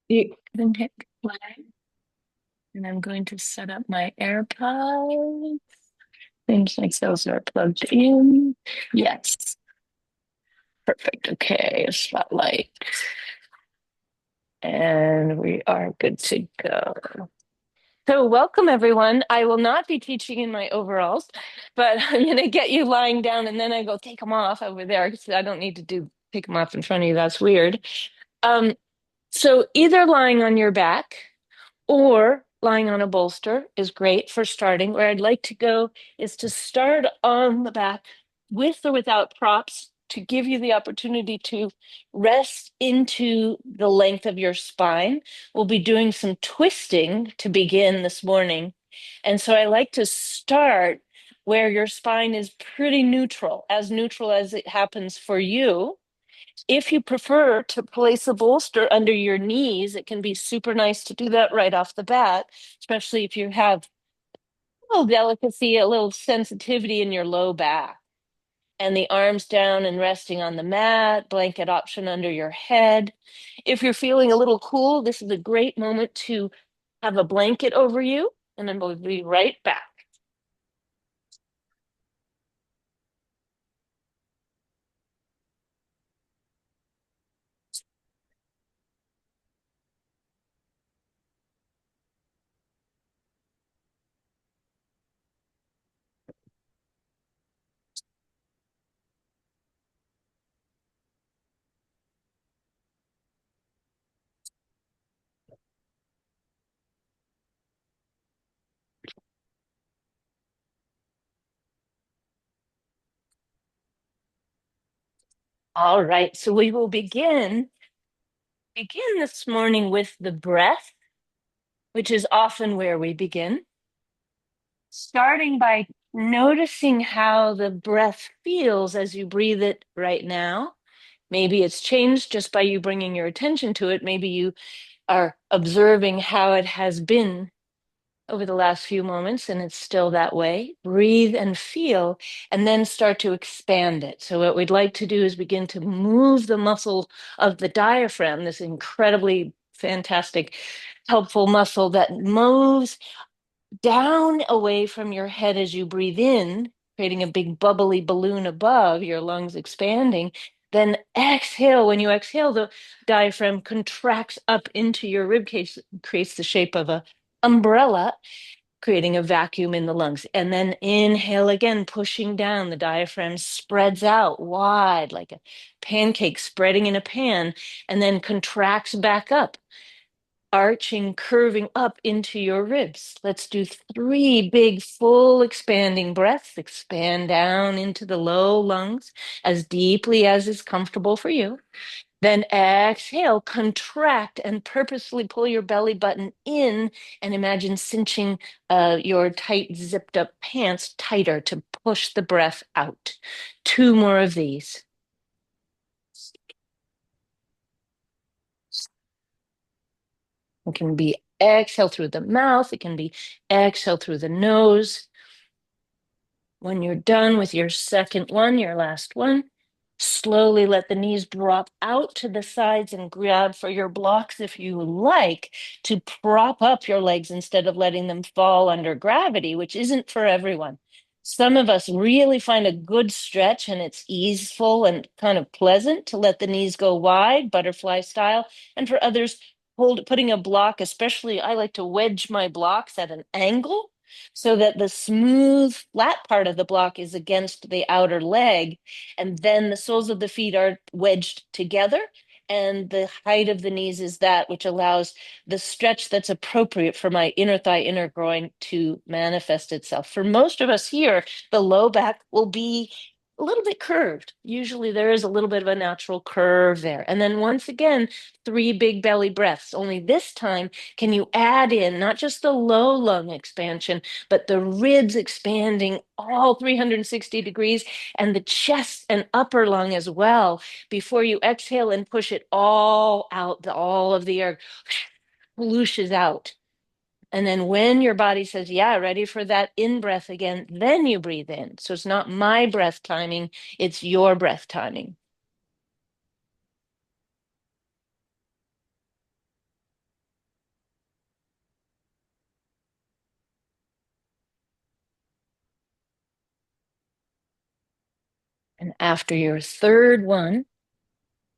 You can hit play, and I'm going to set up my AirPods. Seems like those are plugged in. Yes, perfect. Okay, spotlight. And we are good to go. So, welcome everyone. I will not be teaching in my overalls, but I'm going to get you lying down and then I go take them off over there because I don't need to take them off in front of you. That's weird. Um, so, either lying on your back or lying on a bolster is great for starting. Where I'd like to go is to start on the back with or without props to give you the opportunity to rest into the length of your spine. We'll be doing some twisting to begin this morning. And so I like to start where your spine is pretty neutral as it happens for you. If you prefer to place a bolster under your knees, it can be super nice to do that right off the bat, especially if you have a little delicacy, a little sensitivity in your low back. And the arms down and resting on the mat, blanket option under your head. If you're feeling a little cool, this is a great moment to have a blanket over you, and then we'll be right back. All right, so we will begin this morning with the breath, which is often where we begin. Starting by noticing how the breath feels as you breathe it right now. Maybe it's changed just by you bringing your attention to it. Maybe you are observing how it has been over the last few moments and it's still that way. Breathe and feel, and then start to expand it. So, what we'd like to do is begin to move the muscle of the diaphragm, this incredibly fantastic, helpful muscle that moves down away from your head as you breathe in, creating a big bubbly balloon above, your lungs expanding. Then exhale. When you exhale, the diaphragm contracts up into your rib cage, creates the shape of a umbrella, creating a vacuum in the lungs. And then inhale again, pushing down. The diaphragm spreads out wide like a pancake spreading in a pan, and then contracts back up, arching, curving up into your ribs. Let's do three big, full expanding breaths. Expand down into the low lungs as deeply as is comfortable for you. Then exhale, contract, and purposely pull your belly button in and imagine cinching your tight, zipped up pants tighter to push the breath out. Two more of these. It can be exhale through the mouth, it can be exhale through the nose. When you're done with your second one, your last one, slowly let the knees drop out to the sides and grab for your blocks if you like to prop up your legs instead of letting them fall under gravity, which isn't for everyone. Some of us really find a good stretch and it's easeful and kind of pleasant to let the knees go wide, butterfly style. And for others, putting a block, especially I like to wedge my blocks at an angle so that the smooth, flat part of the block is against the outer leg. And then the soles of the feet are wedged together. And the height of the knees is that which allows the stretch that's appropriate for my inner thigh, inner groin to manifest itself. For most of us here, the low back will be a little bit curved. Usually there is a little bit of a natural curve there. And then once again, three big belly breaths. Only this time, can you add in not just the low lung expansion, but the ribs expanding all 360 degrees and the chest and upper lung as well before you exhale and push it all out, all of the air whooshes out. And then when your body says, yeah, ready for that in breath again, then you breathe in. So it's not my breath timing, it's your breath timing. After your third one,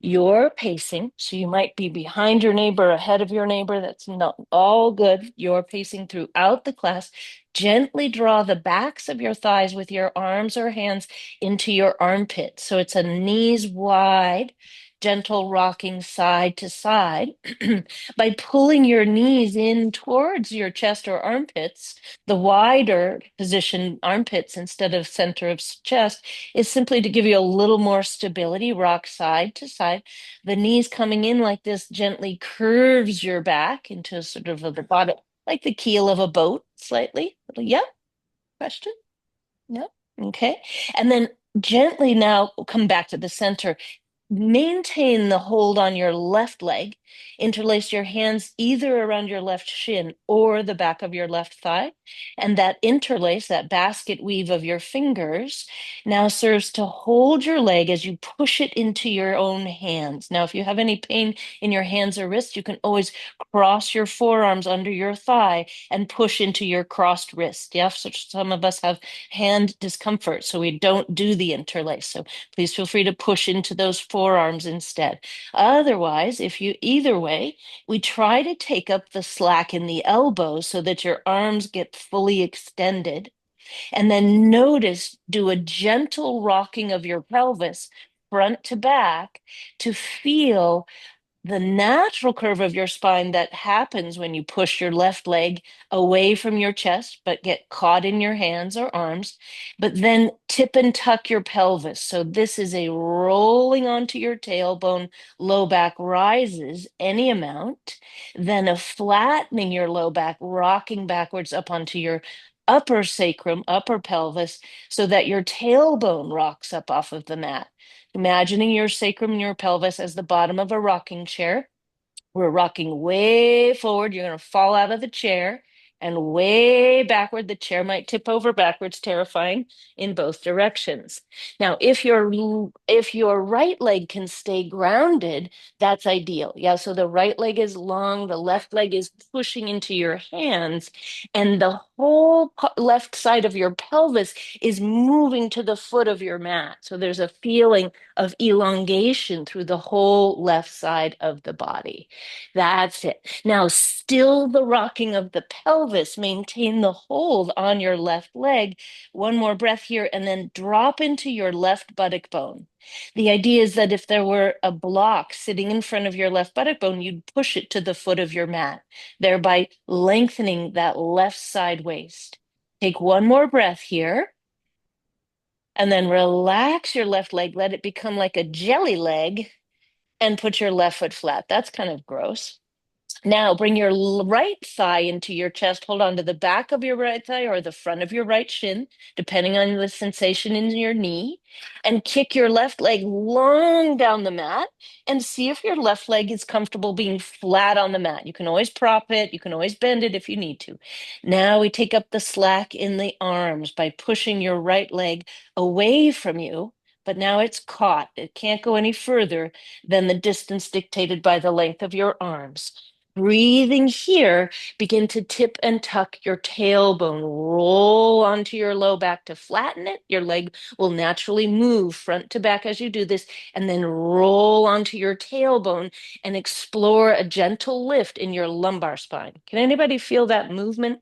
you're pacing. So you might be behind your neighbor, ahead of your neighbor. That's not all good. You're pacing throughout the class. Gently draw the backs of your thighs with your arms or hands into your armpits. So it's a knees wide, gentle rocking side to side. By pulling your knees in towards your chest or armpits, the wider position armpits instead of center of chest is simply to give you a little more stability, rock side to side. The knees coming in like this gently curves your back into sort of the bottom, like the keel of a boat, slightly. Yeah, question? No. Okay. And then gently now come back to the center. Maintain the hold on your left leg. Interlace your hands either around your left shin or the back of your left thigh. And that interlace, that basket weave of your fingers, now serves to hold your leg as you push it into your own hands. Now, if you have any pain in your hands or wrists, you can always cross your forearms under your thigh and push into your crossed wrist. Yeah, so some of us have hand discomfort, so we don't do the interlace. So please feel free to push into those forearms instead. Otherwise, if you either way, we try to take up the slack in the elbows so that your arms get fully extended. And then notice, do a gentle rocking of your pelvis front to back to feel the natural curve of your spine that happens when you push your left leg away from your chest, but get caught in your hands or arms, but then tip and tuck your pelvis. So this is a rolling onto your tailbone, low back rises any amount, then a flattening your low back, rocking backwards up onto your upper sacrum, upper pelvis, so that your tailbone rocks up off of the mat. Imagining your sacrum and your pelvis as the bottom of a rocking chair. We're rocking way forward. You're going to fall out of the chair and way backward. The chair might tip over backwards, terrifying in both directions. Now, if your right leg can stay grounded, that's ideal. Yeah, so the right leg is long, the left leg is pushing into your hands, and the whole left side of your pelvis is moving to the foot of your mat. So there's a feeling of elongation through the whole left side of the body. That's it. Now, still the rocking of the pelvis. Maintain the hold on your left leg. One more breath here, and then drop into your left buttock bone. The idea is that if there were a block sitting in front of your left buttock bone, you'd push it to the foot of your mat, thereby lengthening that left side waist. Take one more breath here. And then relax your left leg, let it become like a jelly leg, and put your left foot flat. That's kind of gross. Now bring your right thigh into your chest. Hold on to the back of your right thigh or the front of your right shin, depending on the sensation in your knee, and kick your left leg long down the mat and see if your left leg is comfortable being flat on the mat. You can always prop it, you can always bend it if you need to. Now we take up the slack in the arms by pushing your right leg away from you. But now it's caught. It can't go any further than the distance dictated by the length of your arms. Breathing here, begin to tip and tuck your tailbone. Roll onto your low back to flatten it. Your leg will naturally move front to back as you do this, and then roll onto your tailbone and explore a gentle lift in your lumbar spine. Can anybody feel that movement?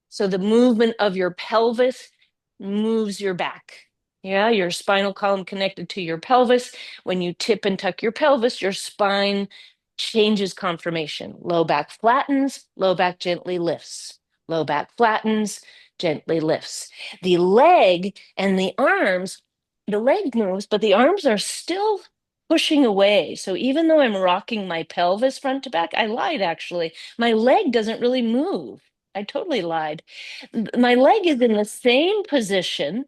So the movement of your pelvis moves your back. Yeah, your spinal column connected to your pelvis. When you tip and tuck your pelvis, your spine changes conformation. Low back flattens, low back gently lifts. Low back flattens, gently lifts. The leg and the leg moves, but the arms are still pushing away. So even though I'm rocking my pelvis front to back, I lied actually. My leg doesn't really move. I totally lied. My leg is in the same position.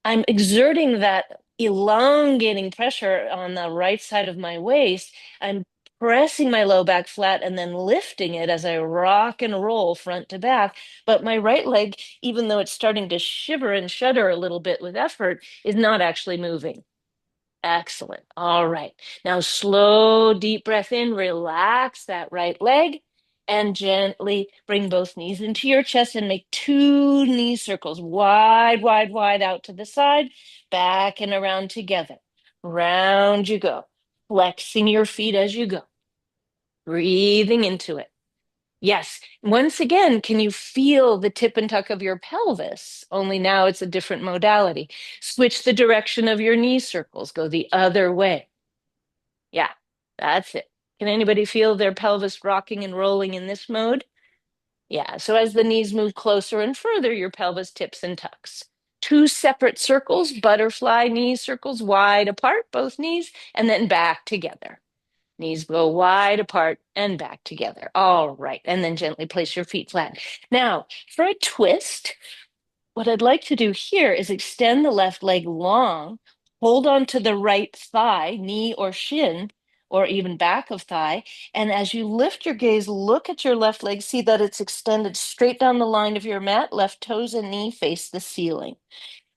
I'm exerting that elongating pressure on the right side of my waist. I'm pressing my low back flat and then lifting it as I rock and roll front to back. But my right leg, even though it's starting to shiver and shudder a little bit with effort, is not actually moving. Excellent. All right. Now, slow, deep breath in, relax that right leg, And gently bring both knees into your chest and make two knee circles, wide, wide, wide out to the side, back and around together. Round you go, flexing your feet as you go, breathing into it. Yes. Once again, can you feel the tip and tuck of your pelvis? Only now it's a different modality. Switch the direction of your knee circles, go the other way. Yeah, that's it. Can anybody feel their pelvis rocking and rolling in this mode? Yeah, so as the knees move closer and further, your pelvis tips and tucks. Two separate circles, butterfly knee circles wide apart, both knees, and then back together. Knees go wide apart and back together. All right, and then gently place your feet flat. Now, for a twist, what I'd like to do here is extend the left leg long, hold on to the right thigh, knee or shin, or even back of thigh. And as you lift your gaze, look at your left leg, see that it's extended straight down the line of your mat, left toes and knee face the ceiling.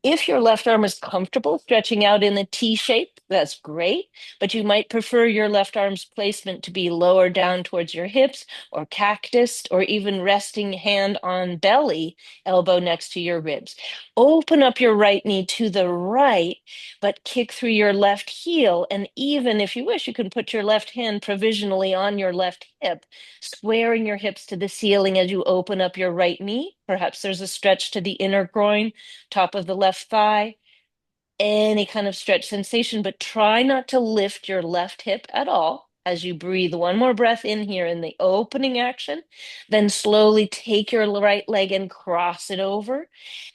If your left arm is comfortable stretching out in the T shape, that's great, but you might prefer your left arm's placement to be lower down towards your hips or cactused or even resting hand on belly, elbow next to your ribs. Open up your right knee to the right, but kick through your left heel. And even if you wish, you can put your left hand provisionally on your left hip, squaring your hips to the ceiling as you open up your right knee. Perhaps there's a stretch to the inner groin, top of the left thigh, any kind of stretch sensation, but try not to lift your left hip at all as you breathe. One more breath in here in the opening action, then slowly take your right leg and cross it over.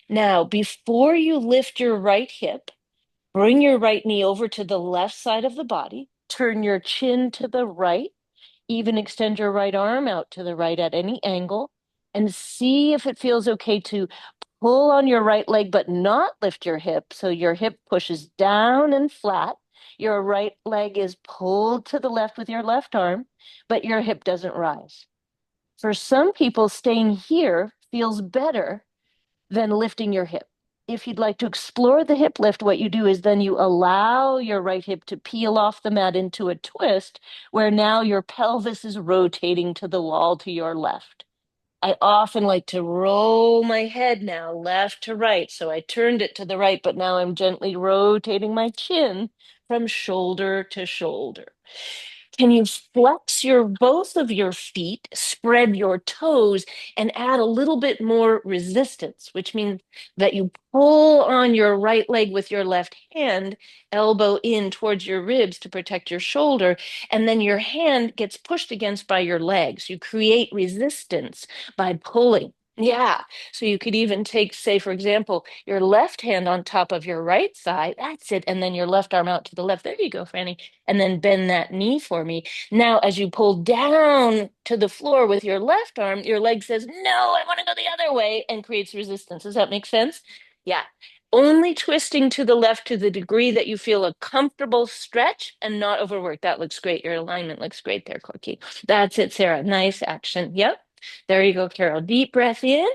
Now, before you lift your right hip, bring your right knee over to the left side of the body, turn your chin to the right, even extend your right arm out to the right at any angle, and see if it feels okay to pull on your right leg, but not lift your hip. So your hip pushes down and flat. Your right leg is pulled to the left with your left arm, but your hip doesn't rise. For some people, staying here feels better than lifting your hip. If you'd like to explore the hip lift, what you do is then you allow your right hip to peel off the mat into a twist where now your pelvis is rotating to the wall to your left. I often like to roll my head now left to right. So I turned it to the right, but now I'm gently rotating my chin from shoulder to shoulder. Can you flex your both of your feet, spread your toes, and add a little bit more resistance, which means that you pull on your right leg with your left hand, elbow in towards your ribs to protect your shoulder, and then your hand gets pushed against by your legs. You create resistance by pulling. Yeah. So you could even take, say, for example, your left hand on top of your right thigh. That's it. And then your left arm out to the left. There you go, Franny, and then bend that knee for me. Now, as you pull down to the floor with your left arm, your leg says, no, I want to go the other way, and creates resistance. Does that make sense? Yeah. Only twisting to the left to the degree that you feel a comfortable stretch and not overwork. That looks great. Your alignment looks great there, Corky. That's it, Sarah. Nice action. Yep. There you go, Carol. Deep breath in.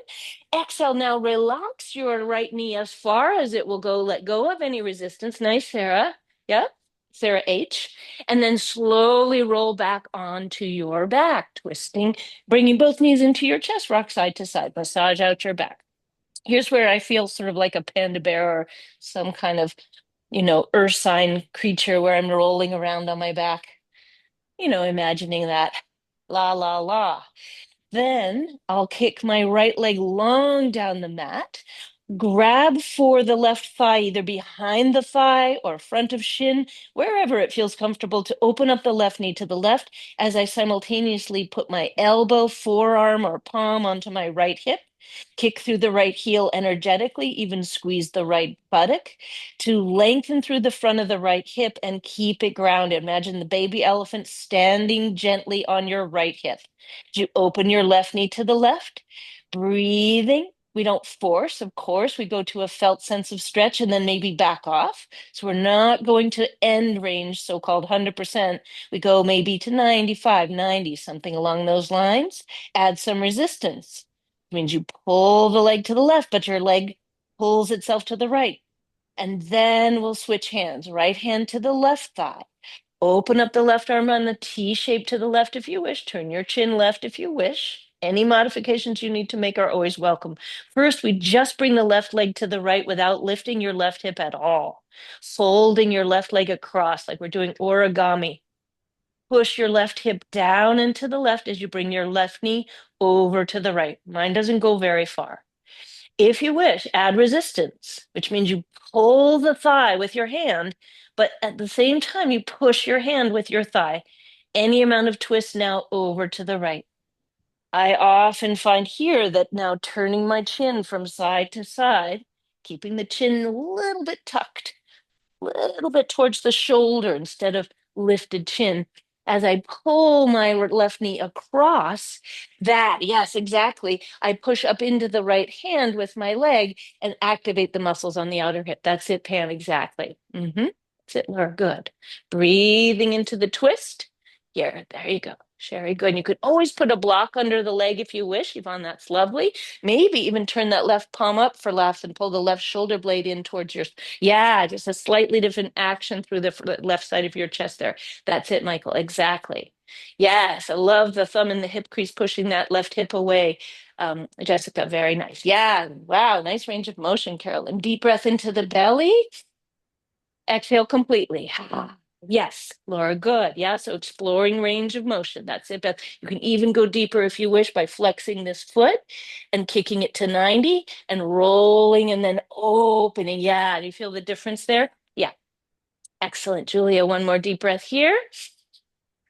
Exhale. Now relax your right knee as far as it will go. Let go of any resistance. Nice, Sarah. Yep. Sarah H. And then slowly roll back onto your back, twisting, bringing both knees into your chest, rock side to side, massage out your back. Here's where I feel sort of like a panda bear or some kind of, ursine creature where I'm rolling around on my back, imagining that. La, la, la. Then I'll kick my right leg long down the mat, grab for the left thigh, either behind the thigh or front of shin, wherever it feels comfortable to open up the left knee to the left as I simultaneously put my elbow, forearm, or palm onto my right hip. Kick through the right heel energetically, even squeeze the right buttock to lengthen through the front of the right hip and keep it grounded. Imagine the baby elephant standing gently on your right hip. You open your left knee to the left, breathing. We don't force, of course. We go to a felt sense of stretch and then maybe back off. So we're not going to end range, so-called 100%. We go maybe to 95, 90, something along those lines. Add some resistance. It means you pull the leg to the left, but your leg pulls itself to the right. And then we'll switch hands. Right hand to the left thigh. Open up the left arm on the T shape to the left if you wish. Turn your chin left if you wish. Any modifications you need to make are always welcome. First, we just bring the left leg to the right without lifting your left hip at all. Folding your left leg across like we're doing origami. Push your left hip down into the left as you bring your left knee over to the right. Mine doesn't go very far. If you wish, add resistance, which means you pull the thigh with your hand, but at the same time, you push your hand with your thigh. Any amount of twist now over to the right. I often find here that now turning my chin from side to side, keeping the chin a little bit tucked, little bit towards the shoulder instead of lifted chin. As I pull my left knee across, that, yes, exactly. I push up into the right hand with my leg and activate the muscles on the outer hip. That's it, Pam, exactly. That's it, Laura, good. Breathing into the twist. Here, there you go. Very good. And you could always put a block under the leg if you wish, Yvonne, that's lovely. Maybe even turn that left palm up for laughs and pull the left shoulder blade in towards your, yeah, just a slightly different action through the left side of your chest there. That's it, Michael. Exactly. Yes, I love the thumb and the hip crease pushing that left hip away. Jessica, very nice. Yeah, wow, nice range of motion, Carolyn. Deep breath into the belly. Exhale completely. Yes, Laura, good. Yeah, so exploring range of motion. That's it, Beth. You can even go deeper if you wish by flexing this foot and kicking it to 90 and rolling and then opening. Yeah, do you feel the difference there? Yeah, excellent. Julia, one more deep breath here.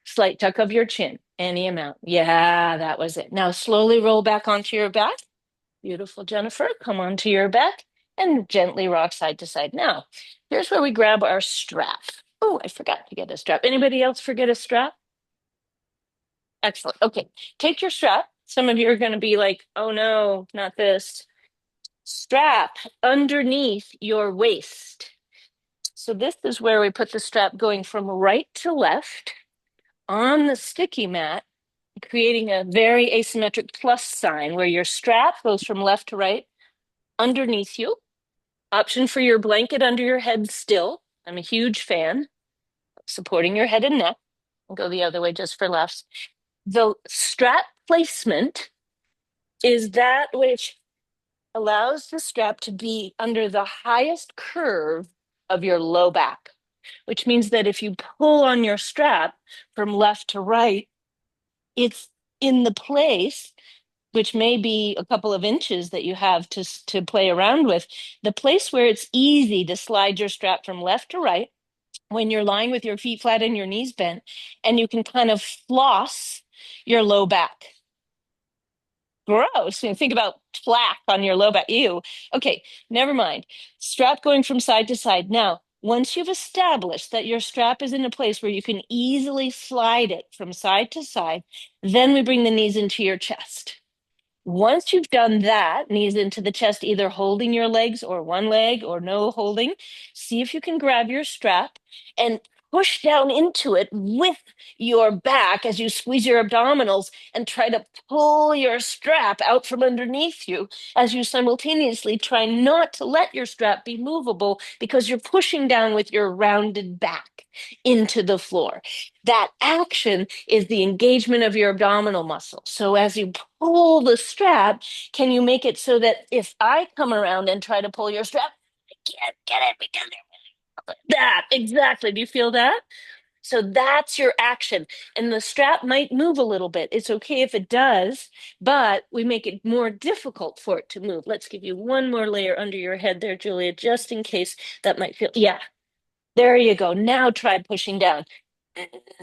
Slight tuck of your chin, any amount. Yeah, that was it. Now slowly roll back onto your back. Beautiful, Jennifer. Come onto your back and gently rock side to side. Now, here's where we grab our strap. Oh, I forgot to get a strap. Anybody else forget a strap? Excellent. Okay, take your strap. Some of you are going to be like, oh no, not this. Strap underneath your waist. So this is where we put the strap going from right to left on the sticky mat, creating a very asymmetric plus sign where your strap goes from left to right underneath you. Option for your blanket under your head still. I'm a huge fan. Supporting your head and neck. I'll go the other way just for laughs. The strap placement is that which allows the strap to be under the highest curve of your low back, which means that if you pull on your strap from left to right, it's in the place, which may be a couple of inches that you have to play around with, the place where it's easy to slide your strap from left to right when you're lying with your feet flat and your knees bent, and you can kind of floss your low back. Gross. Think about plaque on your low back. Ew. Okay, never mind. Strap going from side to side. Now, once you've established that your strap is in a place where you can easily slide it from side to side, then we bring the knees into your chest. Once you've done that, knees into the chest, either holding your legs or one leg or no holding, see if you can grab your strap and push down into it with your back as you squeeze your abdominals and try to pull your strap out from underneath you as you simultaneously try not to let your strap be movable because you're pushing down with your rounded back into the floor. That action is the engagement of your abdominal muscle. So as you pull the strap, can you make it so that if I come around and try to pull your strap, I can't get it because that exactly. Do you feel that? So that's your action. And the strap might move a little bit. It's okay if it does, but we make it more difficult for it to move. Let's give you one more layer under your head there, Julia, just in case that might feel. Yeah, there you go. Now try pushing down.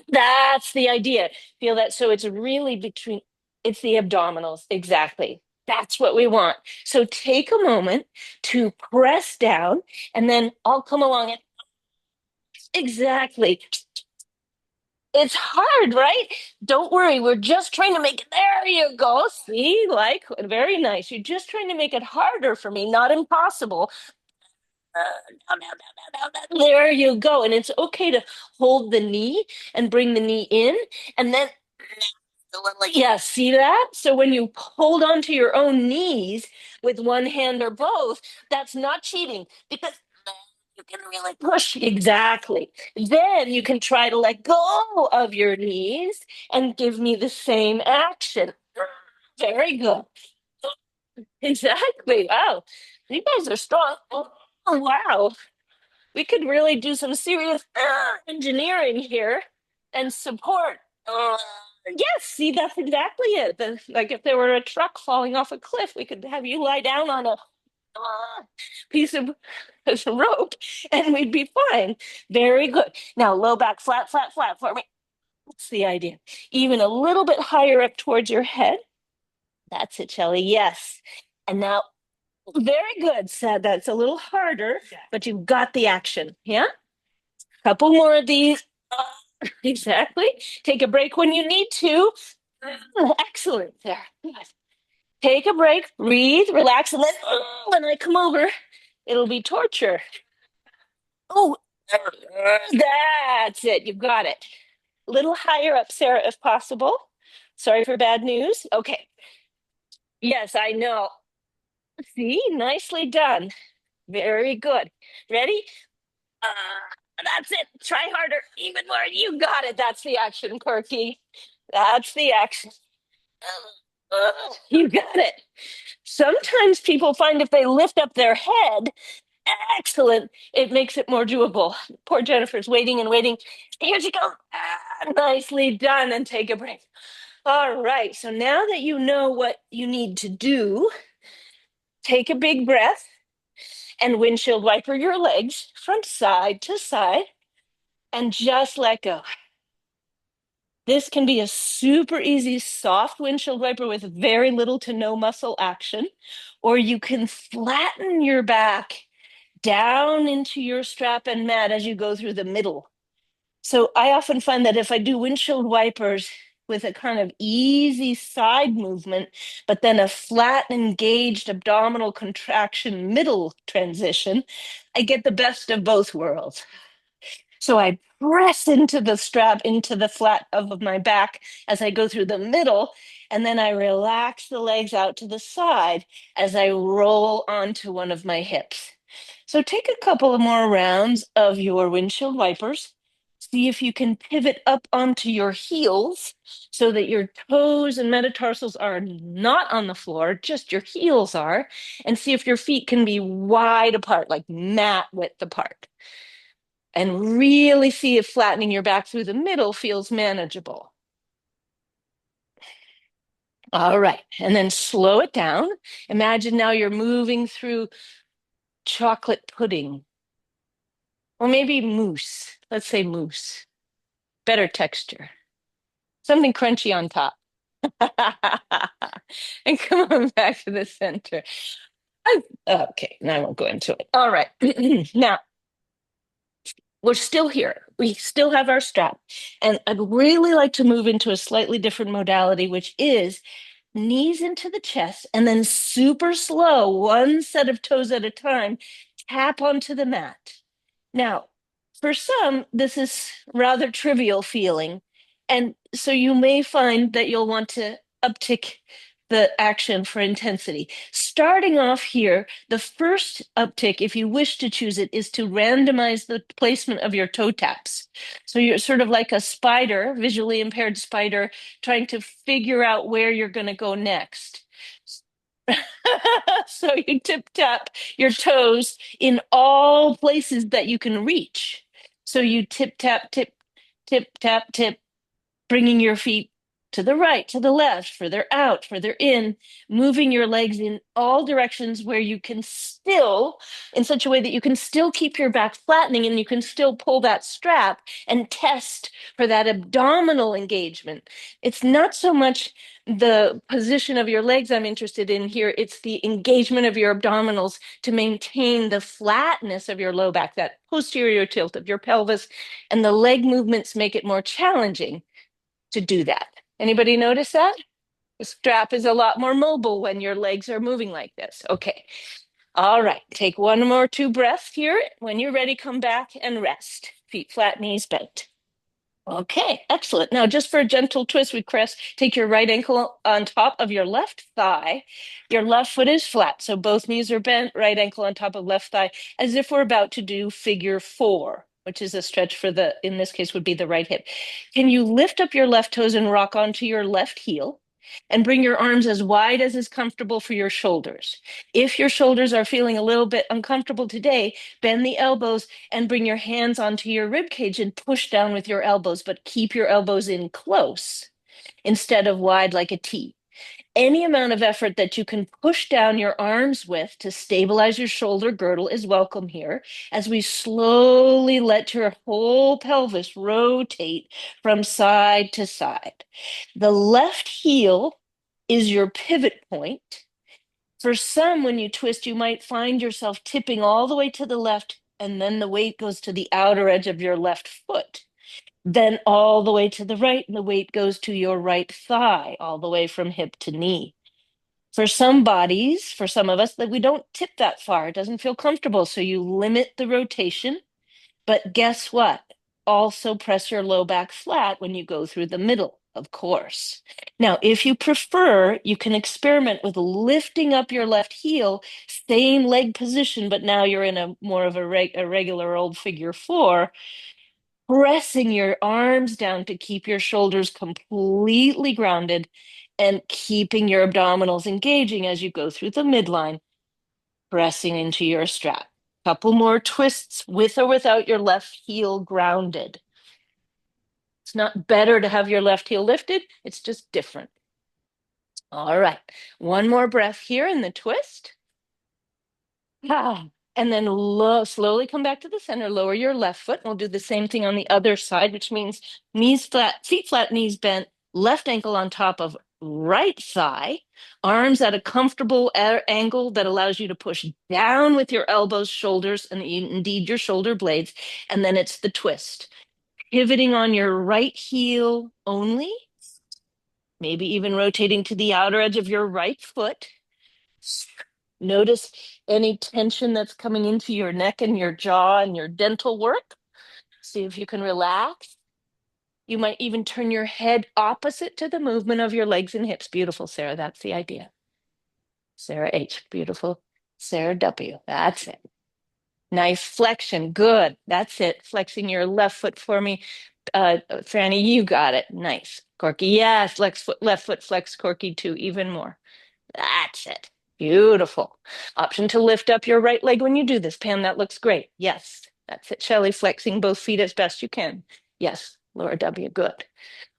That's the idea. Feel that. So it's really between, it's the abdominals. Exactly. That's what we want. So take a moment to press down, and then I'll come along and exactly. It's hard, right? Don't worry. We're just trying to make it. There you go. See, like, very nice. You're just trying to make it harder for me, not impossible. There you go. And it's okay to hold the knee and bring the knee in, and then yeah, see that? So when you hold on to your own knees with one hand or both, that's not cheating because You can really push. Exactly. Then you can try to let go of your knees and give me the same action. Very good. Exactly. Wow. You guys are strong. Oh, wow. We could really do some serious engineering here and support. Yes, see, that's exactly it. Like if there were a truck falling off a cliff, we could have you lie down on a piece of rope and we'd be fine. Very good. Now, low back, flat, flat, flat for me. That's the idea. Even a little bit higher up towards your head. That's it, Shelley. Yes. And now, very good. So that's a little harder, but you've got the action. Yeah. Couple more of these. Exactly. Take a break when you need to. Excellent. There. Good. Take a break, breathe, relax, and then when I come over, it'll be torture. Oh, that's it. You've got it. A little higher up, Sarah, if possible. Sorry for bad news. Okay. Yes, I know. See, nicely done. Very good. Ready? That's it. Try harder. Even more. You got it. That's the action, Corky. That's the action. You got it. Sometimes people find if they lift up their head, excellent, it makes it more doable. Poor Jennifer's waiting and waiting. Here she goes. Nicely done. And take a break. All right. So now that you know what you need to do, take a big breath and windshield wiper your legs from side to side and just let go. This can be a super easy, soft windshield wiper with very little to no muscle action, or you can flatten your back down into your strap and mat as you go through the middle. So I often find that if I do windshield wipers with a kind of easy side movement, but then a flat, engaged abdominal contraction middle transition, I get the best of both worlds. So I press into the strap, into the flat of my back as I go through the middle, and then I relax the legs out to the side as I roll onto one of my hips. So take a couple of more rounds of your windshield wipers. See if you can pivot up onto your heels so that your toes and metatarsals are not on the floor, just your heels are, and see if your feet can be wide apart, like mat width apart, and really see if flattening your back through the middle feels manageable. All right, and then slow it down. Imagine now you're moving through chocolate pudding, or maybe mousse. Let's say mousse, better texture, something crunchy on top. And come on back to the center. Okay, now I won't go into it. All right, now we're still here. We still have our strap. And I'd really like to move into a slightly different modality, which is knees into the chest and then super slow, one set of toes at a time, tap onto the mat. Now, for some, this is rather trivial feeling. And so you may find that you'll want to uptick the action for intensity. Starting off here, the first uptick, if you wish to choose it, is to randomize the placement of your toe taps. So you're sort of like a spider, visually impaired spider, trying to figure out where you're going to go next. So you tip tap your toes in all places that you can reach. So you tip tap, tip, tip tap, tip, bringing your feet to the right, to the left, further out, further in, moving your legs in all directions where you can still, in such a way that you can still keep your back flattening and you can still pull that strap and test for that abdominal engagement. It's not so much the position of your legs I'm interested in here, it's the engagement of your abdominals to maintain the flatness of your low back, that posterior tilt of your pelvis, and the leg movements make it more challenging to do that. Anybody notice that? The strap is a lot more mobile when your legs are moving like this. Okay. All right. Take one more two breaths here. When you're ready, come back and rest. Feet flat, knees bent. Okay, excellent. Now, just for a gentle twist, we press, take your right ankle on top of your left thigh. Your left foot is flat, so both knees are bent, right ankle on top of left thigh, as if we're about to do figure four, which is a stretch for the, in this case, would be the right hip. Can you lift up your left toes and rock onto your left heel and bring your arms as wide as is comfortable for your shoulders? If your shoulders are feeling a little bit uncomfortable today, bend the elbows and bring your hands onto your rib cage and push down with your elbows, but keep your elbows in close instead of wide like a T. Any amount of effort that you can push down your arms with to stabilize your shoulder girdle is welcome here as we slowly let your whole pelvis rotate from side to side. The left heel is your pivot point. For some, when you twist, you might find yourself tipping all the way to the left, and then the weight goes to the outer edge of your left foot. Then all the way to the right, and the weight goes to your right thigh, all the way from hip to knee. For some bodies, for some of us, that we don't tip that far. It doesn't feel comfortable. So you limit the rotation. But guess what? Also press your low back flat when you go through the middle, of course. Now, if you prefer, you can experiment with lifting up your left heel, same leg position, but now you're in a more of a regular old figure four, pressing your arms down to keep your shoulders completely grounded and keeping your abdominals engaging as you go through the midline, pressing into your strap. Couple more twists with or without your left heel grounded. It's not better to have your left heel lifted, it's just different. All right, one more breath here in the twist. Ah, and then slowly come back to the center, lower your left foot. We'll do the same thing on the other side, which means knees flat, feet flat, knees bent, left ankle on top of right thigh, arms at a comfortable angle that allows you to push down with your elbows, shoulders, and indeed your shoulder blades. And then it's the twist, pivoting on your right heel only, maybe even rotating to the outer edge of your right foot. Notice any tension that's coming into your neck and your jaw and your dental work. See if you can relax. You might even turn your head opposite to the movement of your legs and hips. Beautiful, Sarah. That's the idea. Sarah H. Beautiful. Sarah W. That's it. Nice flexion. Good. That's it. Flexing your left foot for me. Franny, you got it. Nice. Corky. Yes. Left foot flex, Corky, too. Even more. That's it. Beautiful. Option to lift up your right leg when you do this. Pam, that looks great. Yes. That's it, Shelley. Flexing both feet as best you can. Yes. Laura W. Good.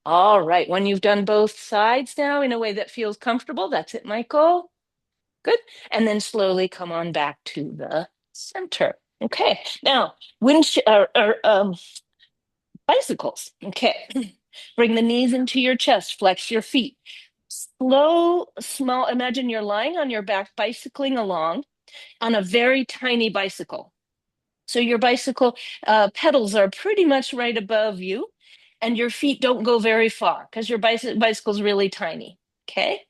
All right. When you've done both sides now in a way that feels comfortable, that's it, Michael. Good. And then slowly come on back to the center. Okay. Now, bicycles. Okay. Bring the knees into your chest, flex your feet. Slow, small. Imagine you're lying on your back, bicycling along on a very tiny bicycle. So your bicycle pedals are pretty much right above you, and your feet don't go very far because your bicycle's really tiny. Okay.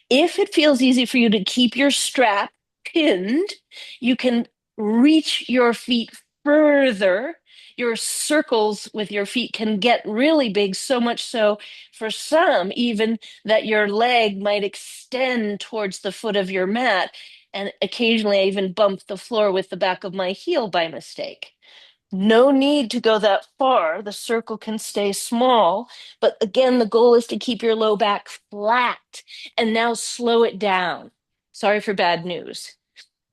If it feels easy for you to keep your strap pinned, you can reach your feet further. Your circles with your feet can get really big, so much so for some, even that your leg might extend towards the foot of your mat. And occasionally, I even bump the floor with the back of my heel by mistake. No need to go that far. The circle can stay small. But again, the goal is to keep your low back flat and now slow it down. Sorry for bad news.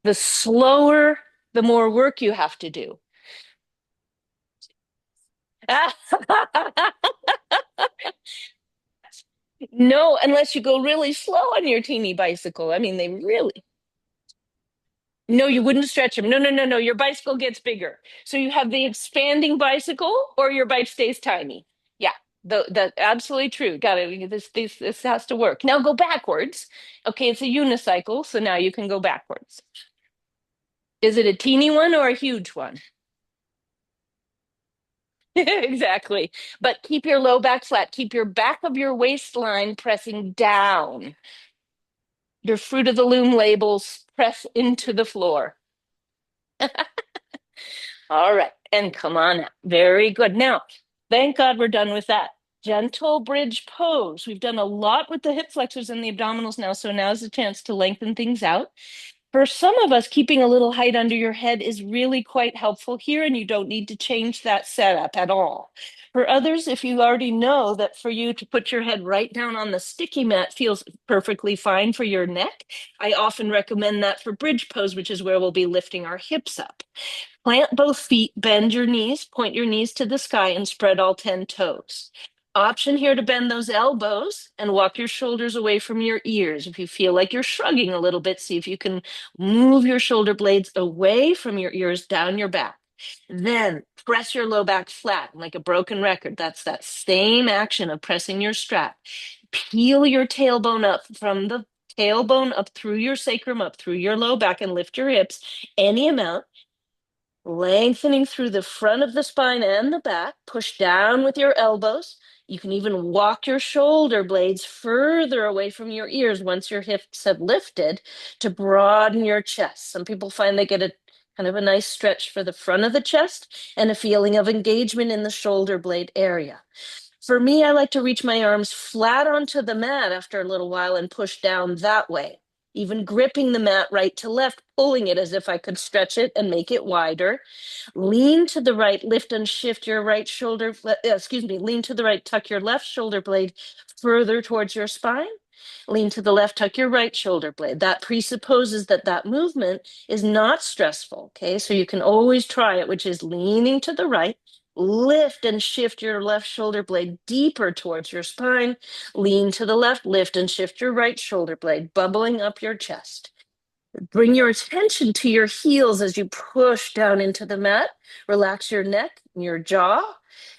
The slower, the more work you have to do. No, unless you go really slow on your teeny bicycle. I mean, they really, no, you wouldn't stretch them. No, no, no, no. Your bicycle gets bigger. So you have the expanding bicycle or your bike stays tiny. Yeah, the absolutely true. Got it. This has to work. Now go backwards. Okay, it's a unicycle, so now you can go backwards. Is it a teeny one or a huge one? Exactly. But keep your low back flat. Keep your back of your waistline pressing down. Your Fruit of the Loom labels press into the floor. All right, and come on out. Very good. Now, Thank God we're done with that. Gentle bridge pose. We've done a lot with the hip flexors and the abdominals now, so now's the chance to lengthen things out. For some of us, keeping a little height under your head is really quite helpful here, and you don't need to change that setup at all. For others, if you already know that for you to put your head right down on the sticky mat feels perfectly fine for your neck, I often recommend that for bridge pose, which is where we'll be lifting our hips up. Plant both feet, bend your knees, point your knees to the sky, and spread all 10 toes. Option here to bend those elbows and walk your shoulders away from your ears. If you feel like you're shrugging a little bit, see if you can move your shoulder blades away from your ears down your back. Then press your low back flat like a broken record. That's that same action of pressing your strap. Peel your tailbone up from the tailbone up through your sacrum, up through your low back, and lift your hips any amount, lengthening through the front of the spine and the back. Push down with your elbows. You can even walk your shoulder blades further away from your ears once your hips have lifted to broaden your chest. Some people find they get a kind of a nice stretch for the front of the chest and a feeling of engagement in the shoulder blade area. For me, I like to reach my arms flat onto the mat after a little while and push down that way, even gripping the mat right to left, pulling it as if I could stretch it and make it wider. Lean to the right, lift and shift your right shoulder, lean to the right, tuck your left shoulder blade further towards your spine. Lean to the left, tuck your right shoulder blade. That presupposes that that movement is not stressful, okay? So you can always try it, which is leaning to the right, lift and shift your left shoulder blade deeper towards your spine. Lean to the left, lift and shift your right shoulder blade, bubbling up your chest. Bring your attention to your heels as you push down into the mat. Relax your neck and your jaw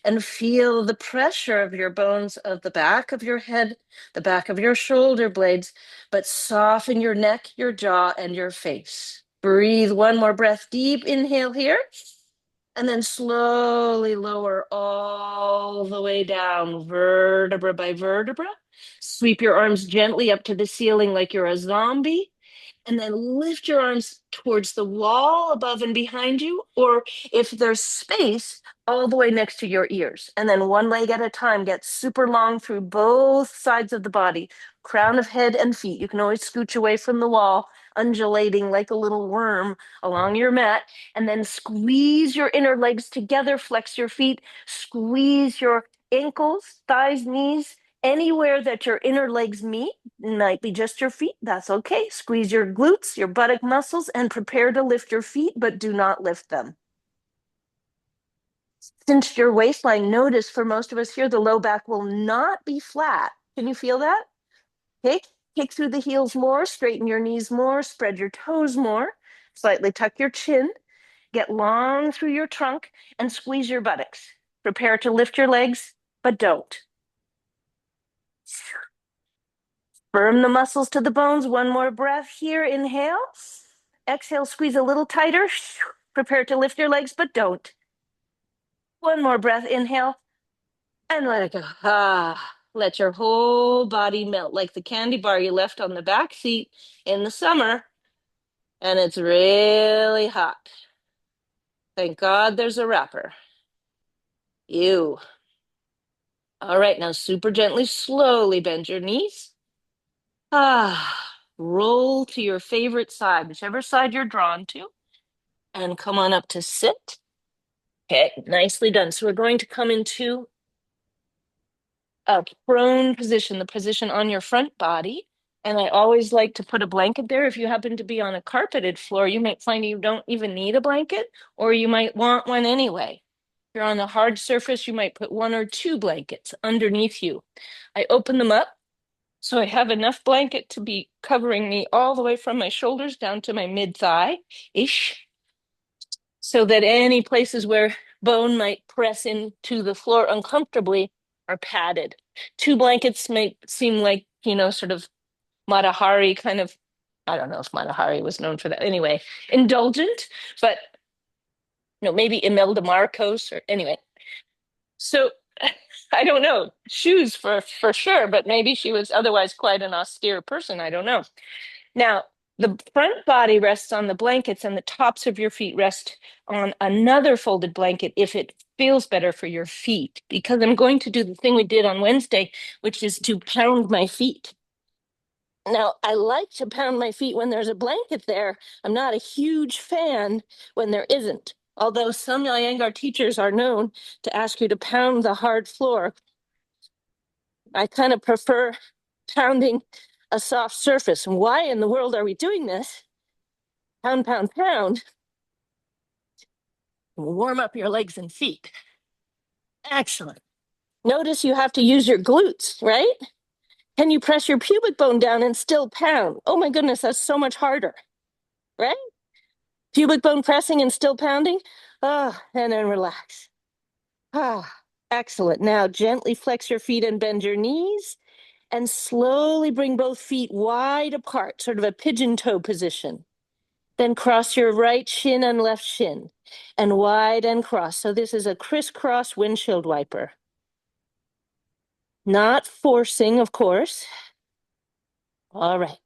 and feel the pressure of your bones of the back of your head, the back of your shoulder blades, but soften your neck, your jaw, and your face. Breathe one more breath deep. Inhale here. And then slowly lower all the way down, vertebra by vertebra. Sweep your arms gently up to the ceiling like you're a zombie. And then lift your arms towards the wall above and behind you, or if there's space, all the way next to your ears. And then one leg at a time, get super long through both sides of the body, crown of head and feet. You can always scooch away from the wall, undulating like a little worm along your mat, and then squeeze your inner legs together, flex your feet, squeeze your ankles, thighs, knees, anywhere that your inner legs meet. Might be just your feet, that's okay. Squeeze your glutes, your buttock muscles, and prepare to lift your feet, but do not lift them. Cinch your waistline. Notice for most of us here, the low back will not be flat. Can you feel that? Okay, kick through the heels more, straighten your knees more, spread your toes more, slightly tuck your chin, get long through your trunk, and squeeze your buttocks. Prepare to lift your legs, but don't. Firm the muscles to the bones. One more breath here. Inhale. Exhale, squeeze a little tighter. Prepare to lift your legs, but don't. One more breath. Inhale and let it go. Let your whole body melt like the candy bar you left on the back seat in the summer, and it's really hot. Thank God there's a wrapper. Ew. All right, now super gently, slowly bend your knees. Roll to your favorite side, whichever side you're drawn to, and come on up to sit. Okay, nicely done. So we're going to come into a prone position, the position on your front body. And I always like to put a blanket there. If you happen to be on a carpeted floor, you might find you don't even need a blanket, or you might want one anyway. If you're on a hard surface, you might put one or two blankets underneath you. I open them up so I have enough blanket to be covering me all the way from my shoulders down to my mid-thigh-ish, so that any places where bone might press into the floor uncomfortably are padded. Two blankets may seem like, sort of Matahari kind of, I don't know if Matahari was known for that. Anyway, indulgent, but maybe Imelda Marcos or anyway. So I don't know, shoes for sure, but maybe she was otherwise quite an austere person. I don't know. Now, the front body rests on the blankets and the tops of your feet rest on another folded blanket if it feels better for your feet, because I'm going to do the thing we did on Wednesday, which is to pound my feet. Now, I like to pound my feet when there's a blanket there. I'm not a huge fan when there isn't. Although some Iyengar teachers are known to ask you to pound the hard floor, I kind of prefer pounding a soft surface. Why in the world are we doing this? Pound, pound, pound. Warm up your legs and feet. Excellent. Notice you have to use your glutes, right? Can you press your pubic bone down and still pound? Oh my goodness, that's so much harder, right? Pubic bone pressing and still pounding. Ah, and then relax. Ah, excellent. Now gently flex your feet and bend your knees and slowly bring both feet wide apart, sort of a pigeon toe position. Then cross your right shin and left shin and wide and cross. So this is a crisscross windshield wiper. Not forcing, of course. All right.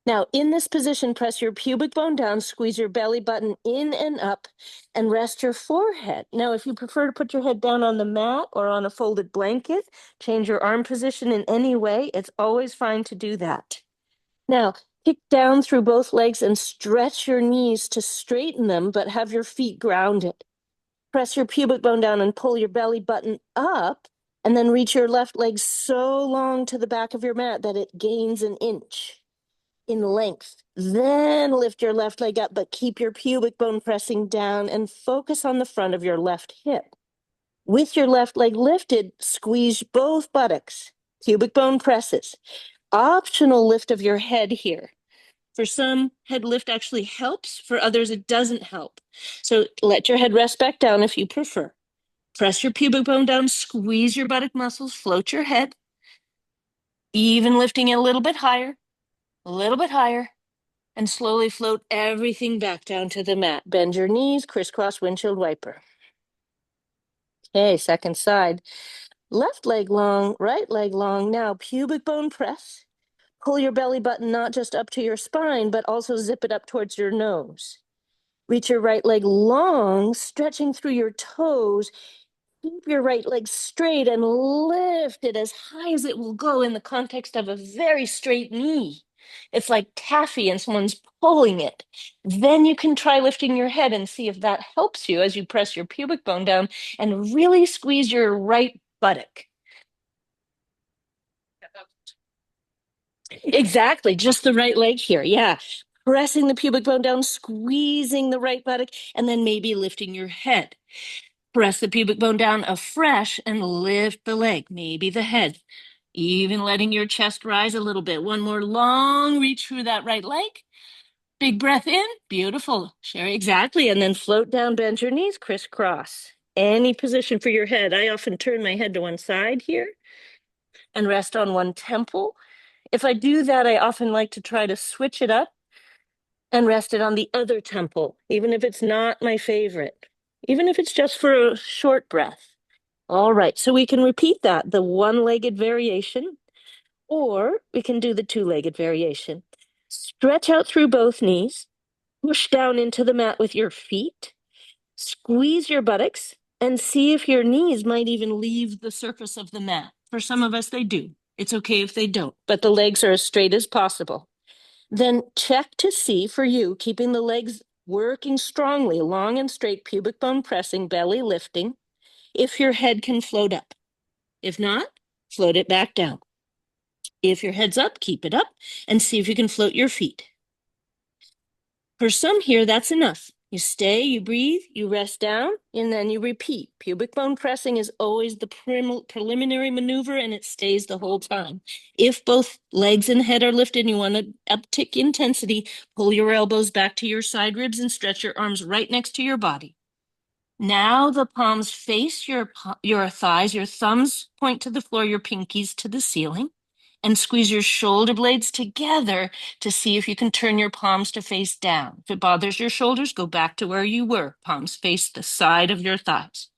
Now, in this position, press your pubic bone down, squeeze your belly button in and up, and rest your forehead. Now, if you prefer to put your head down on the mat or on a folded blanket, change your arm position in any way, it's always fine to do that. Now, kick down through both legs and stretch your knees to straighten them, but have your feet grounded. Press your pubic bone down and pull your belly button up, and then reach your left leg so long to the back of your mat that it gains an inch in length. Then lift your left leg up, but keep your pubic bone pressing down and focus on the front of your left hip. With your left leg lifted, squeeze both buttocks, pubic bone presses. Optional lift of your head here. For some, head lift actually helps. For others, it doesn't help. So let your head rest back down if you prefer. Press your pubic bone down, squeeze your buttock muscles, float your head, even lifting it a little bit higher, and slowly float everything back down to the mat. Bend your knees, crisscross windshield wiper. Okay, second side. Left leg long, right leg long. Now pubic bone press. Pull your belly button not just up to your spine, but also zip it up towards your nose. Reach your right leg long, stretching through your toes. Keep your right leg straight and lift it as high as it will go in the context of a very straight knee. It's like taffy and someone's pulling it. Then you can try lifting your head and see if that helps you as you press your pubic bone down and really squeeze your right buttock. Exactly, just the right leg here. Yeah. Pressing the pubic bone down, squeezing the right buttock, and then maybe lifting your head. Press the pubic bone down afresh and lift the leg, maybe the head, even letting your chest rise a little bit. One more long reach through that right leg. Big breath in. Beautiful. Sherry, exactly. And then float down, bend your knees, crisscross. Any position for your head. I often turn my head to one side here and rest on one temple. If I do that, I often like to try to switch it up and rest it on the other temple, even if it's not my favorite, even if it's just for a short breath. All right, so we can repeat that, the one-legged variation, or we can do the two-legged variation. Stretch out through both knees, push down into the mat with your feet, squeeze your buttocks, and see if your knees might even leave the surface of the mat. For some of us, they do. It's okay if they don't, but the legs are as straight as possible. Then check to see for you, keeping the legs working strongly, long and straight, pubic bone pressing, belly lifting, if your head can float up. If not, float it back down. If your head's up, keep it up and see if you can float your feet. For some here, that's enough. You stay, you breathe, you rest down, and then you repeat. Pubic bone pressing is always the preliminary maneuver, and it stays the whole time. If both legs and head are lifted and you want to uptick intensity, pull your elbows back to your side ribs and stretch your arms right next to your body. Now the palms face your thighs, your thumbs point to the floor, your pinkies to the ceiling, and squeeze your shoulder blades together to see if you can turn your palms to face down. If it bothers your shoulders, go back to where you were. Palms face the side of your thighs.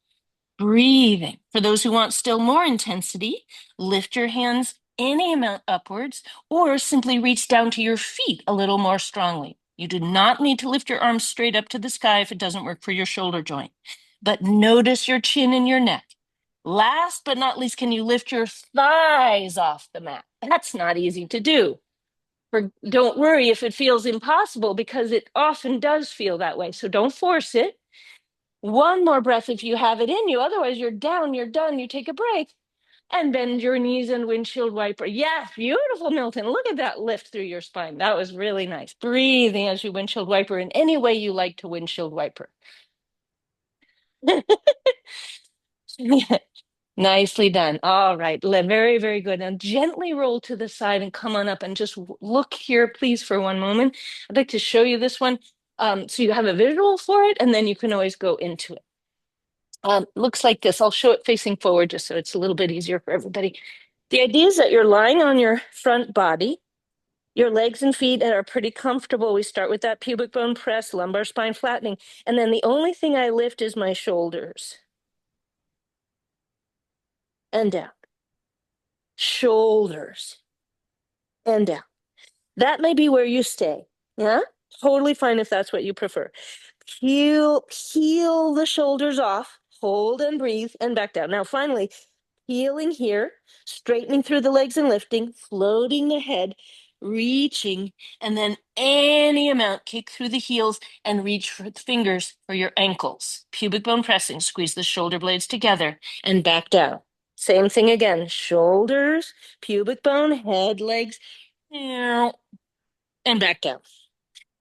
Breathing. For those who want still more intensity, lift your hands any amount upwards or simply reach down to your feet a little more strongly. You do not need to lift your arms straight up to the sky if it doesn't work for your shoulder joint. but notice your chin and your neck. Last but not least, can you lift your thighs off the mat? That's not easy to do. Don't worry if it feels impossible because it often does feel that way. So don't force it. One more breath if you have it in you. Otherwise, you're down, you're done. You take a break and bend your knees and windshield wiper. Yes, beautiful, Milton. Look at that lift through your spine. That was really nice. Breathing as you windshield wiper in any way you like to windshield wiper. Nicely done. All right. Very, very good. Now gently roll to the side and come on up and just look here, please, for one moment. I'd like to show you this one so you have a visual for it, and then you can always go into it. Looks like this. I'll show it facing forward just so it's a little bit easier for everybody. The idea is that you're lying on your front body. Your legs and feet are pretty comfortable. We start with that pubic bone press, lumbar spine flattening, and then the only thing I lift is my shoulders. And down. Shoulders. And down. That may be where you stay. Yeah? Totally fine if that's what you prefer. Peel the shoulders off, hold and breathe, and back down. Now, finally, peeling here, straightening through the legs and lifting, floating the head, reaching, and then any amount, kick through the heels and reach for the fingers for your ankles. Pubic bone pressing, squeeze the shoulder blades together and back down. Same thing again, shoulders, pubic bone, head, legs, and back down.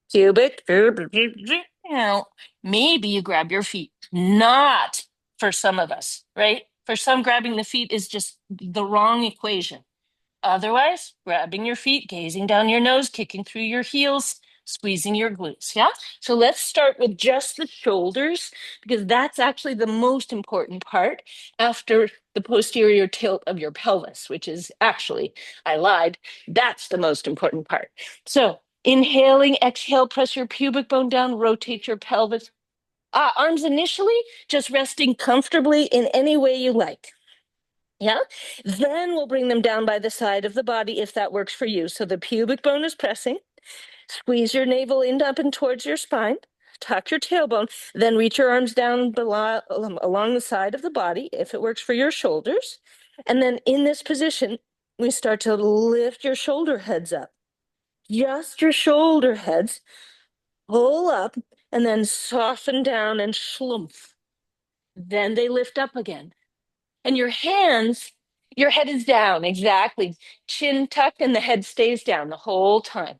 Cubic. Now, maybe you grab your feet. Not for some of us, right? For some, grabbing the feet is just the wrong equation. Otherwise, grabbing your feet, gazing down your nose, kicking through your heels, squeezing your glutes. Yeah. So let's start with just the shoulders because that's actually the most important part after the posterior tilt of your pelvis, which is actually, I lied, that's the most important part. So inhaling, exhale, press your pubic bone down, rotate your pelvis. Arms initially, just resting comfortably in any way you like. Yeah. Then we'll bring them down by the side of the body if that works for you. So the pubic bone is pressing. Squeeze your navel in up and towards your spine. Tuck your tailbone. Then reach your arms down along the side of the body if it works for your shoulders. And then in this position, we start to lift your shoulder heads up. Just your shoulder heads. Pull up and then soften down and schlumph. Then they lift up again. And your hands, your head is down, exactly. Chin tucked and the head stays down the whole time.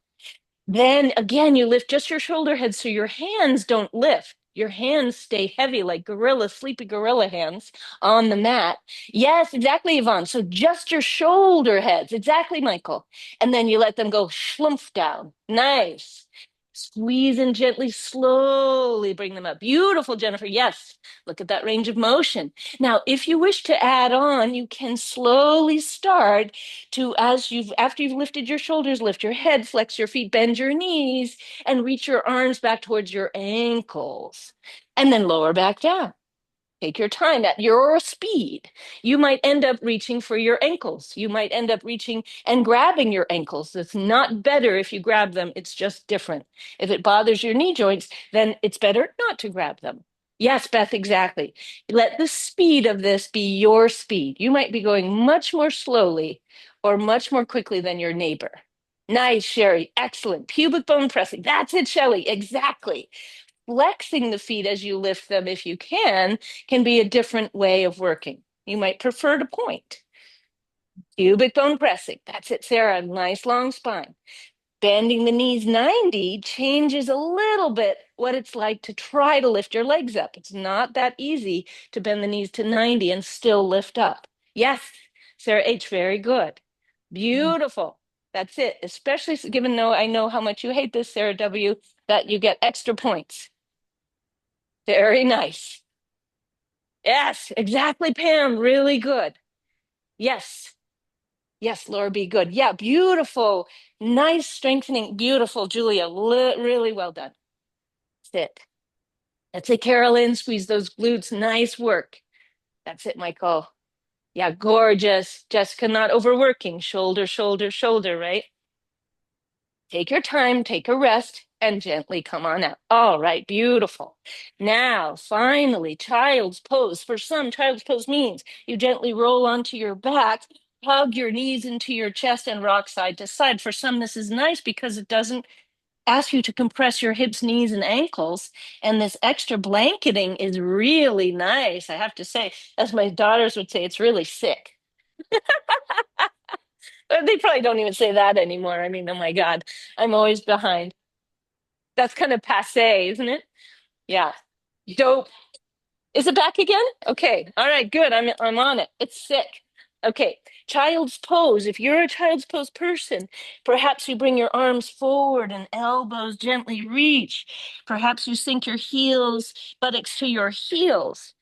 Then again, you lift just your shoulder head so your hands don't lift. Your hands stay heavy like gorilla, sleepy gorilla hands on the mat. Yes, exactly, Yvonne. So just your shoulder heads. Exactly, Michael. And then you let them go schlumph down. Nice. Squeeze and gently, slowly bring them up. Beautiful, Jennifer. Yes. Look at that range of motion. Now, if you wish to add on, you can slowly start to, after you've lifted your shoulders, lift your head, flex your feet, bend your knees, and reach your arms back towards your ankles. And then lower back down. Take your time at your speed. You might end up reaching for your ankles. You might end up reaching and grabbing your ankles. It's not better if you grab them, it's just different. If it bothers your knee joints, then it's better not to grab them. Yes, Beth, exactly. Let the speed of this be your speed. You might be going much more slowly or much more quickly than your neighbor. Nice, Sherry. Excellent. Pubic bone pressing. That's it, Shelley. Exactly. Flexing the feet as you lift them, if you can be a different way of working. You might prefer to point. Pubic bone pressing. That's it, Sarah. Nice long spine. Bending the knees 90 changes a little bit what it's like to try to lift your legs up. It's not that easy to bend the knees to 90 and still lift up. Yes, Sarah H., very good. Beautiful. That's it. Especially given though I know how much you hate this, Sarah W., that you get extra points. Very nice. Yes, exactly, Pam. Really good. Yes. Yes, Laura B. Good. Yeah, beautiful. Nice strengthening. Beautiful, Julia. Really well done. That's it. That's it, Carolyn. Squeeze those glutes. Nice work. That's it, Michael. Yeah, gorgeous. Jessica, not overworking. Shoulder, shoulder, shoulder, right? Take your time. Take a rest. and gently come on out. All right, beautiful. Now, finally, child's pose. For some, child's pose means you gently roll onto your back, hug your knees into your chest, and rock side to side. For some, this is nice because it doesn't ask you to compress your hips, knees, and ankles. And this extra blanketing is really nice, I have to say. As my daughters would say, it's really sick. They probably don't even say that anymore. I mean, oh my God, I'm always behind. That's kind of passe, isn't it? Yeah. Dope. Is it back again? Okay. All right, good. I'm on it. It's sick. Okay. Child's pose. If you're a child's pose person, perhaps you bring your arms forward and elbows gently reach. Perhaps you sink your heels, buttocks to your heels.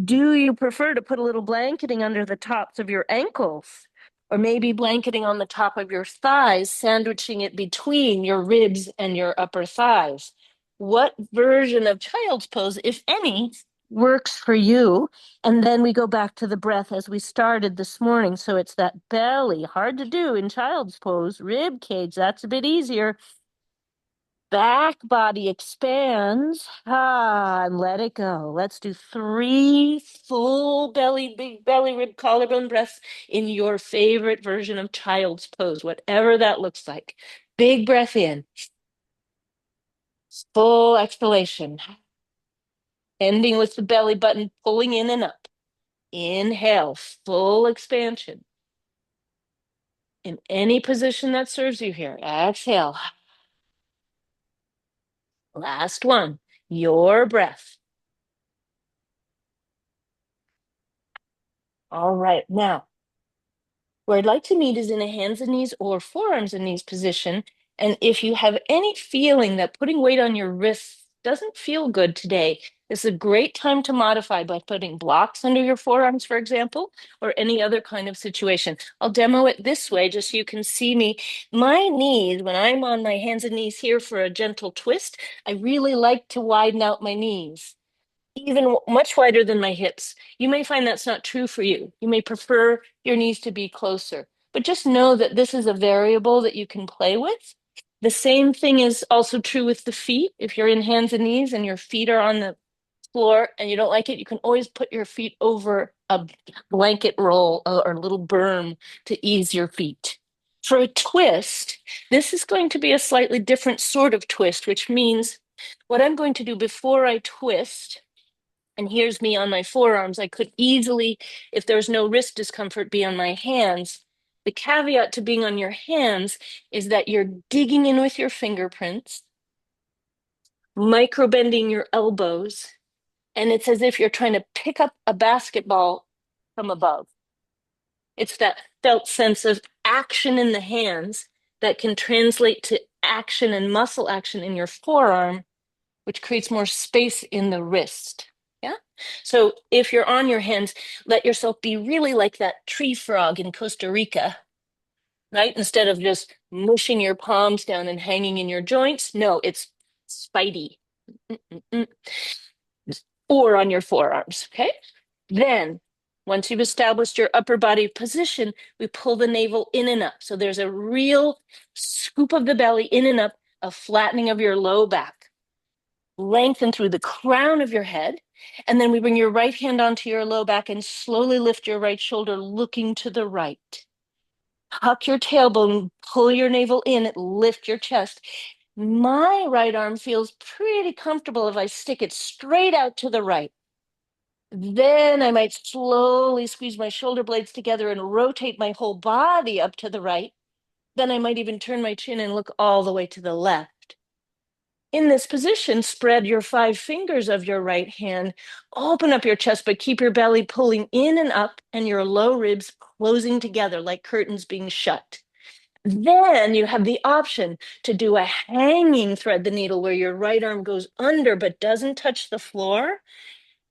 Do you prefer to put a little blanketing under the tops of your ankles? Or maybe blanketing on the top of your thighs, sandwiching it between your ribs and your upper thighs. What version of child's pose, if any, works for you? And then we go back to the breath as we started this morning. So it's that belly, hard to do in child's pose, rib cage, that's a bit easier. Back body expands. And let it go. Let's do three full belly, big belly, rib, collarbone breaths in your favorite version of child's pose, whatever that looks like. Big breath in, full exhalation, ending with the belly button pulling in and up. Inhale, full expansion. In any position that serves you here. Exhale. Last one, your breath. All right, now where I'd like to meet is in a hands and knees or forearms and knees position. And if you have any feeling that putting weight on your wrists doesn't feel good today, this is a great time to modify by putting blocks under your forearms, for example, or any other kind of situation. I'll demo it this way just so you can see me. My knees, when I'm on my hands and knees here for a gentle twist, I really like to widen out my knees even much wider than my hips. You may find that's not true for you. You may prefer your knees to be closer, but just know that this is a variable that you can play with. The same thing is also true with the feet. If you're in hands and knees and your feet are on the floor and you don't like it, you can always put your feet over a blanket roll or a little berm to ease your feet. For a twist, this is going to be a slightly different sort of twist, which means what I'm going to do before I twist, and here's me on my forearms. I could easily, if there's no wrist discomfort, be on my hands. The caveat to being on your hands is that you're digging in with your fingerprints, micro bending your elbows, and it's as if you're trying to pick up a basketball from above. It's that felt sense of action in the hands that can translate to action and muscle action in your forearm, which creates more space in the wrist. Yeah. So if you're on your hands, let yourself be really like that tree frog in Costa Rica, right? Instead of just mushing your palms down and hanging in your joints. No, it's spidey. Mm-mm-mm. Or on your forearms. Okay. Then once you've established your upper body position, we pull the navel in and up. So there's a real scoop of the belly in and up, a flattening of your low back. Lengthen through the crown of your head. And then we bring your right hand onto your low back and slowly lift your right shoulder, looking to the right. Tuck your tailbone, pull your navel in, lift your chest. My right arm feels pretty comfortable if I stick it straight out to the right. Then I might slowly squeeze my shoulder blades together and rotate my whole body up to the right. Then I might even turn my chin and look all the way to the left. In this position, spread your 5 fingers of your right hand, open up your chest, but keep your belly pulling in and up and your low ribs closing together like curtains being shut. Then you have the option to do a hanging thread the needle where your right arm goes under but doesn't touch the floor.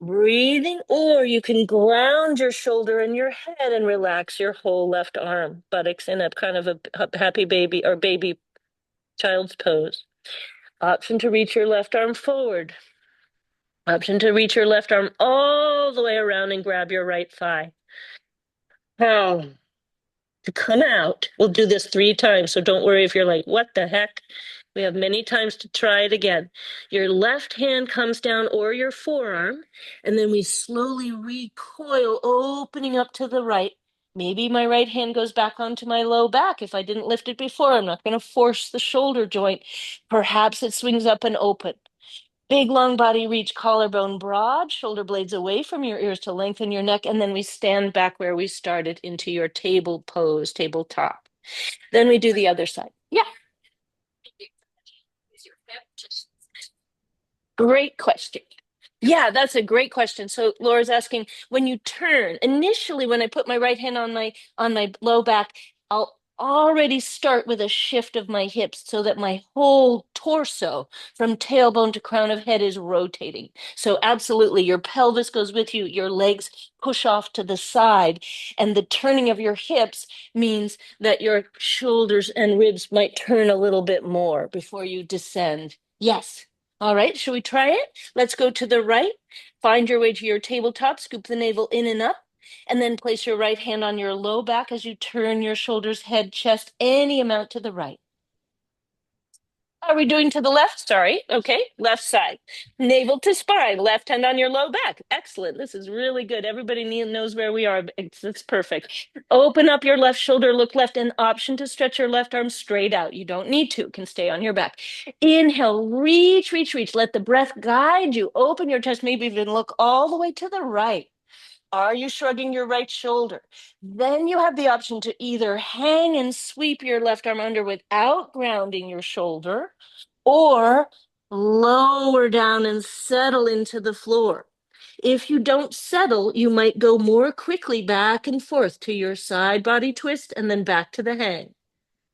Breathing, or you can ground your shoulder and your head and relax your whole left arm, buttocks in a kind of a happy baby or baby child's pose. Option to reach your left arm forward. Option to reach your left arm all the way around and grab your right thigh. Now, to come out, we'll do this 3 times, so don't worry if you're like, what the heck? We have many times to try it again. Your left hand comes down or your forearm, and then we slowly recoil, opening up to the right. Maybe my right hand goes back onto my low back if I didn't lift it before. I'm not going to force the shoulder joint. Perhaps it swings up and open. Big long body reach, collarbone broad, shoulder blades away from your ears to lengthen your neck, and then we stand back where we started into your table pose, tabletop. Then we do the other side. Yeah. Great question. Yeah, that's a great question. So Laura's asking, when you turn, initially when I put my right hand on my low back, I'll already start with a shift of my hips so that my whole torso from tailbone to crown of head is rotating. So absolutely, your pelvis goes with you, your legs push off to the side, and the turning of your hips means that your shoulders and ribs might turn a little bit more before you descend. Yes. All right, shall we try it? Let's go to the right. Find your way to your tabletop, scoop the navel in and up, and then place your right hand on your low back as you turn your shoulders, head, chest, any amount to the right. Are we doing to the left? Sorry. Okay, left side. Navel to spine, left hand on your low back. Excellent. This is really good. Everybody knows where we are. It's perfect. Open up your left shoulder, look left, and option to stretch your left arm straight out. You don't need to, can stay on your back. Inhale, reach, reach, reach. Let the breath guide you. Open your chest, maybe even look all the way to the right. Are you shrugging your right shoulder? Then you have the option to either hang and sweep your left arm under without grounding your shoulder, or lower down and settle into the floor. If you don't settle, you might go more quickly back and forth to your side body twist and then back to the hang.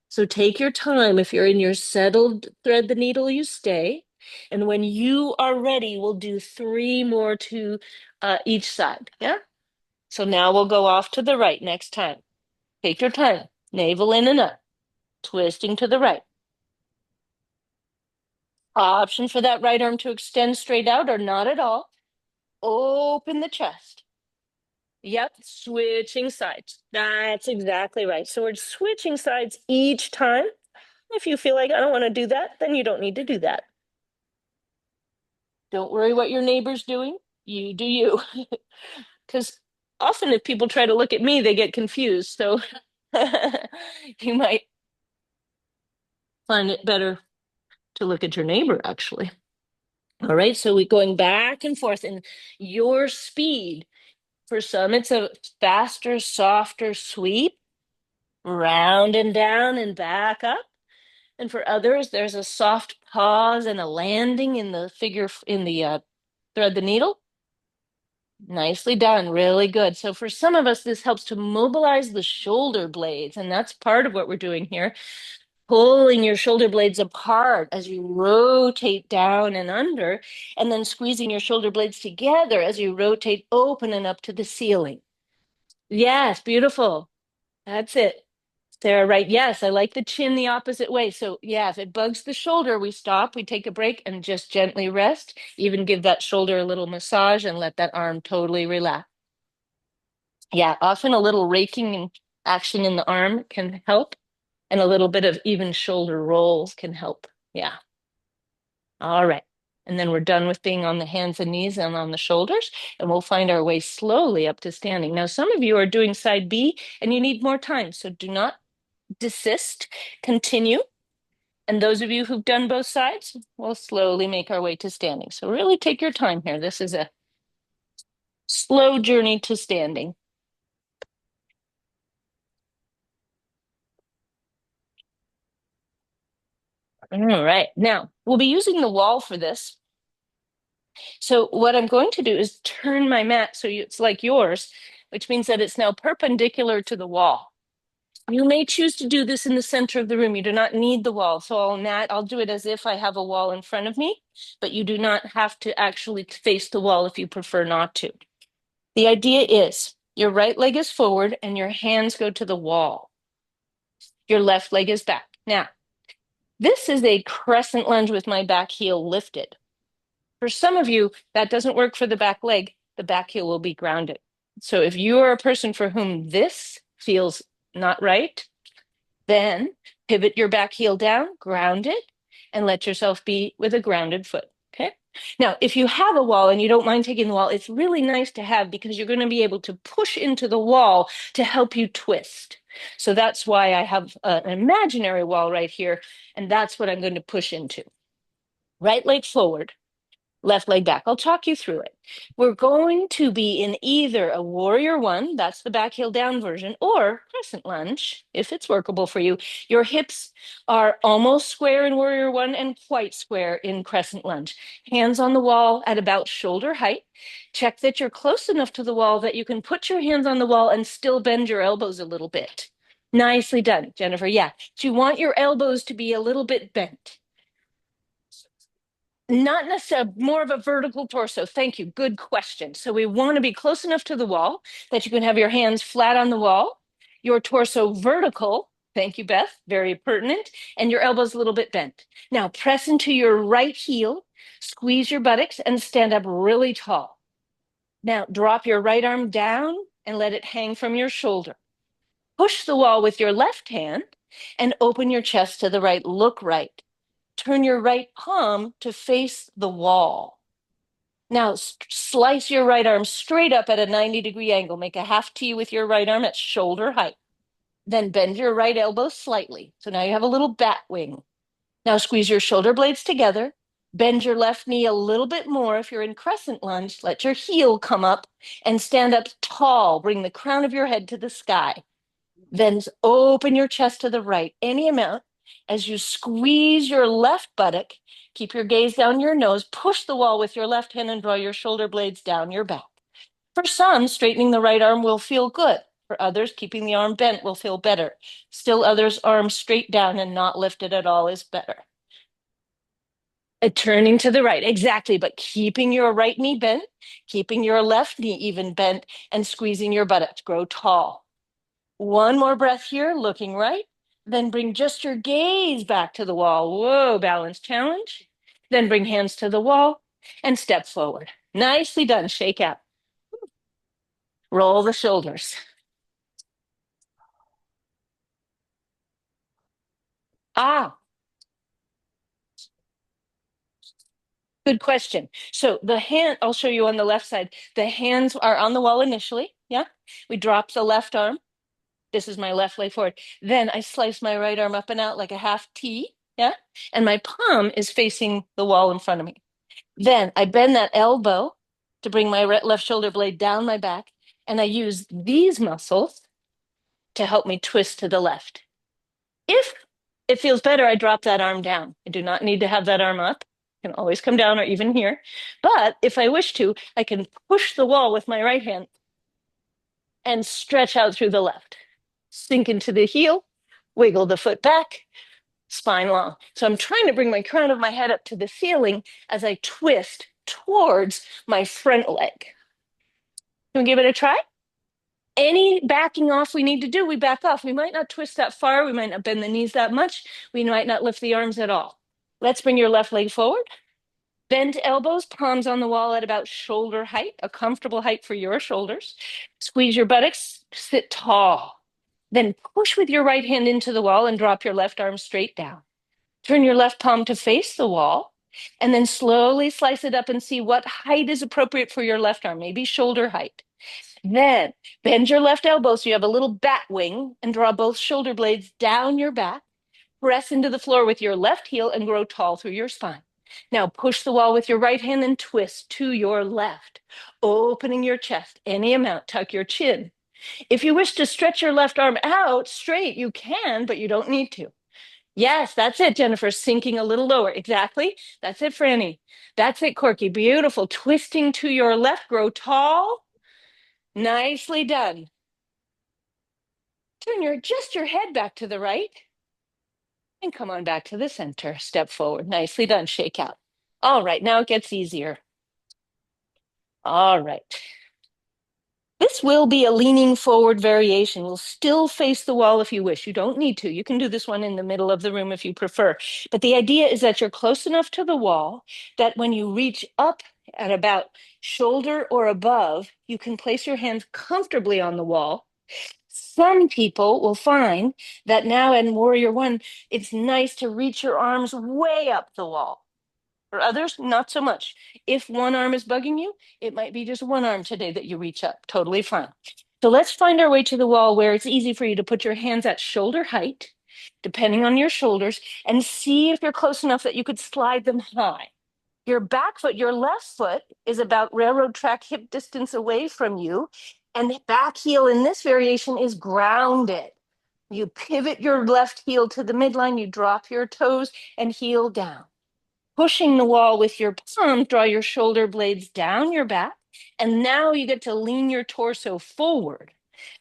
So take your time. If you're in your settled thread the needle, you stay. And when you are ready, we'll do three more to each side. Yeah. So now we'll go off to the right next time. Take your time. Navel in and up. Twisting to the right. Option for that right arm to extend straight out or not at all. Open the chest. Yep, switching sides. That's exactly right. So we're switching sides each time. If you feel like I don't want to do that, then you don't need to do that. Don't worry what your neighbor's doing. You do you. Because often if people try to look at me, they get confused. So you might find it better to look at your neighbor, actually. All right, so we're going back and forth in your speed. For some, it's a faster, softer sweep, round and down and back up. And for others, there's a soft pause and a landing in the figure in the thread the needle. Nicely done, really good. So for some of us, this helps to mobilize the shoulder blades, and that's part of what we're doing here. Pulling your shoulder blades apart as you rotate down and under, and then squeezing your shoulder blades together as you rotate open and up to the ceiling. Yes, beautiful. That's it. Sarah, right? Yes, I like the chin the opposite way. So, yeah, if it bugs the shoulder, we stop, we take a break, and just gently rest. Even give that shoulder a little massage and let that arm totally relax. Yeah, often a little raking and action in the arm can help, and a little bit of even shoulder rolls can help. Yeah. All right. And then we're done with being on the hands and knees and on the shoulders, and we'll find our way slowly up to standing. Now, some of you are doing side B and you need more time, so do not desist, continue. And those of you who've done both sides, we'll slowly make our way to standing. So really take your time here. This is a slow journey to standing. All right. Now, we'll be using the wall for this. So what I'm going to do is turn my mat so it's like yours, which means that it's now perpendicular to the wall. You may choose to do this in the center of the room. You do not need the wall. So I'll do it as if I have a wall in front of me, but you do not have to actually face the wall if you prefer not to. The idea is your right leg is forward and your hands go to the wall. Your left leg is back. Now, this is a crescent lunge with my back heel lifted. For some of you, that doesn't work for the back leg. The back heel will be grounded. So if you are a person for whom this feels not right, then pivot your back heel down, ground it, and let yourself be with a grounded foot. Okay. Now, if you have a wall and you don't mind taking the wall, it's really nice to have because you're going to be able to push into the wall to help you twist. So that's why I have an imaginary wall right here, and that's what I'm going to push into. Right leg forward, left leg back. I'll talk you through it. We're going to be in either a warrior one, that's the back heel down version, or crescent lunge, if it's workable for you. Your hips are almost square in warrior one and quite square in crescent lunge. Hands on the wall at about shoulder height. Check that you're close enough to the wall that you can put your hands on the wall and still bend your elbows a little bit. Nicely done, Jennifer. Yeah. So you want your elbows to be a little bit bent. Not necessarily, more of a vertical torso. Thank you. Good question. So we want to be close enough to the wall that you can have your hands flat on the wall, your torso vertical. Thank you, Beth. Very pertinent. And your elbows a little bit bent. Now press into your right heel, squeeze your buttocks, and stand up really tall. Now drop your right arm down and let it hang from your shoulder. Push the wall with your left hand and open your chest to the right. Look right. Turn your right palm to face the wall. Now slice your right arm straight up at a 90-degree angle. Make a half T with your right arm at shoulder height. Then bend your right elbow slightly. So now you have a little bat wing. Now squeeze your shoulder blades together. Bend your left knee a little bit more. If you're in crescent lunge, let your heel come up and stand up tall. Bring the crown of your head to the sky. Then open your chest to the right, any amount. As you squeeze your left buttock, keep your gaze down your nose, push the wall with your left hand and draw your shoulder blades down your back. For some, straightening the right arm will feel good. For others, keeping the arm bent will feel better. Still others, arms straight down and not lifted at all is better. Turning to the right, exactly, but keeping your right knee bent, keeping your left knee even bent, and squeezing your buttocks. Grow tall. One more breath here, looking right. Then bring just your gaze back to the wall. Whoa, balance challenge. Then bring hands to the wall and step forward. Nicely done. Shake out. Roll the shoulders. Ah, good question. So the hand, I'll show you on the left side. The hands are on the wall initially. Yeah. We drop the left arm. This is my left leg forward. Then I slice my right arm up and out like a half T. Yeah. And my palm is facing the wall in front of me. Then I bend that elbow to bring my left shoulder blade down my back. And I use these muscles to help me twist to the left. If it feels better, I drop that arm down. I do not need to have that arm up. It can always come down or even here. But if I wish to, I can push the wall with my right hand and stretch out through the left. Sink into the heel, wiggle the foot back, spine long. So I'm trying to bring my crown of my head up to the ceiling as I twist towards my front leg. Can we give it a try? Any backing off we need to do, we back off. We might not twist that far. We might not bend the knees that much. We might not lift the arms at all. Let's bring your left leg forward. Bend elbows, palms on the wall at about shoulder height, a comfortable height for your shoulders. Squeeze your buttocks, sit tall. Then push with your right hand into the wall and drop your left arm straight down. Turn your left palm to face the wall and then slowly slice it up and see what height is appropriate for your left arm, maybe shoulder height. Then bend your left elbow so you have a little bat wing and draw both shoulder blades down your back. Press into the floor with your left heel and grow tall through your spine. Now push the wall with your right hand and twist to your left, opening your chest any amount, tuck your chin. If you wish to stretch your left arm out straight, you can, but you don't need to. Yes, that's it, Jennifer. Sinking a little lower. Exactly. That's it, Franny. That's it, Corky. Beautiful. Twisting to your left. Grow tall. Nicely done. Turn just your head back to the right. And come on back to the center. Step forward. Nicely done. Shake out. All right. Now it gets easier. All right. This will be a leaning forward variation. We'll still face the wall if you wish. You don't need to. You can do this one in the middle of the room if you prefer. But the idea is that you're close enough to the wall that when you reach up at about shoulder or above, you can place your hands comfortably on the wall, Some people will find that now in Warrior One, it's nice to reach your arms way up the wall. For others, not so much. If one arm is bugging you, it might be just one arm today that you reach up. Totally fine. So let's find our way to the wall where it's easy for you to put your hands at shoulder height, depending on your shoulders, and see if you're close enough that you could slide them high. Your back foot, your left foot, is about railroad track hip distance away from you, and the back heel in this variation is grounded. You pivot your left heel to the midline, you drop your toes and heel down. Pushing the wall with your palm, draw your shoulder blades down your back, and now you get to lean your torso forward.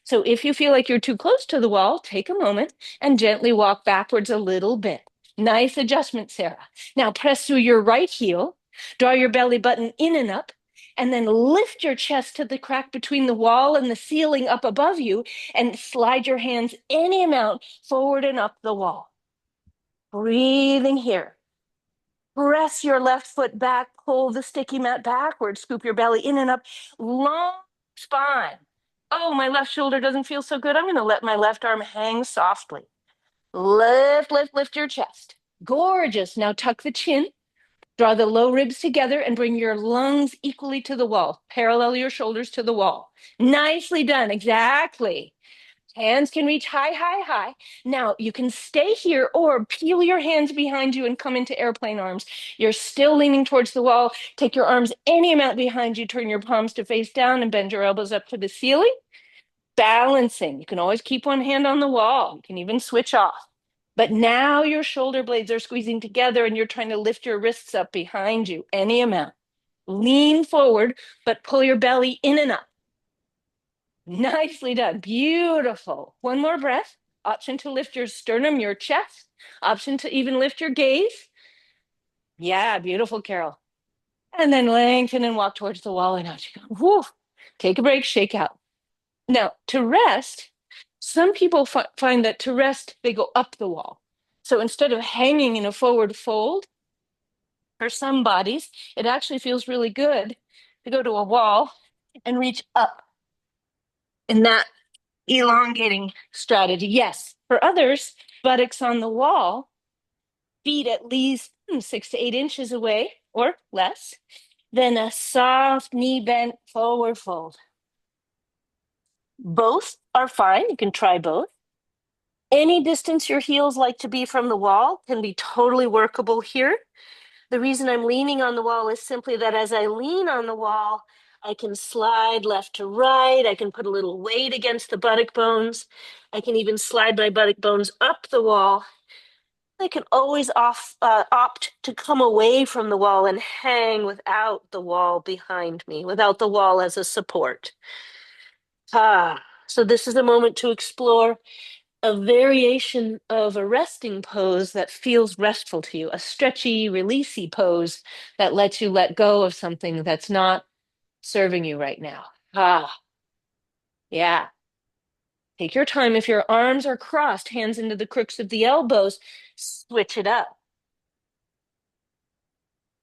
So if you feel like you're too close to the wall, take a moment and gently walk backwards a little bit. Nice adjustment, Sarah. Now press through your right heel, draw your belly button in and up, and then lift your chest to the crack between the wall and the ceiling up above you, and slide your hands any amount forward and up the wall. Breathing here. Press your left foot back, pull the sticky mat backward, scoop your belly in and up, long spine. Oh, my left shoulder doesn't feel so good. I'm going to let my left arm hang softly. Lift, lift, lift your chest. Gorgeous. Now tuck the chin, draw the low ribs together, and bring your lungs equally to the wall. Parallel your shoulders to the wall. Nicely done. Exactly. Hands can reach high, high, high. Now you can stay here or peel your hands behind you and come into airplane arms. You're still leaning towards the wall. Take your arms any amount behind you. Turn your palms to face down and bend your elbows up to the ceiling. Balancing. You can always keep one hand on the wall. You can even switch off. But now your shoulder blades are squeezing together and you're trying to lift your wrists up behind you any amount. Lean forward, but pull your belly in and up. Nicely done. Beautiful. One more breath. Option to lift your sternum, your chest. Option to even lift your gaze. Yeah, beautiful, Carol. And then lengthen and walk towards the wall and out you go. Whew. Take a break, shake out. Now, to rest, some people find that to rest, they go up the wall. So instead of hanging in a forward fold, for some bodies, it actually feels really good to go to a wall and reach up. And that elongating strategy. Yes. For others, buttocks on the wall, feet at least 6 to 8 inches away or less, then a soft knee bent forward fold. Both are fine. You can try both. Any distance your heels like to be from the wall can be totally workable here. The reason I'm leaning on the wall is simply that as I lean on the wall, I can slide left to right. I can put a little weight against the buttock bones. I can even slide my buttock bones up the wall. I can always opt to come away from the wall and hang without the wall behind me, without the wall as a support. So this is a moment to explore a variation of a resting pose that feels restful to you, a stretchy, releasey pose that lets you let go of something that's not serving you right now. Yeah. Take your time. If your arms are crossed, hands into the crooks of the elbows, switch it up.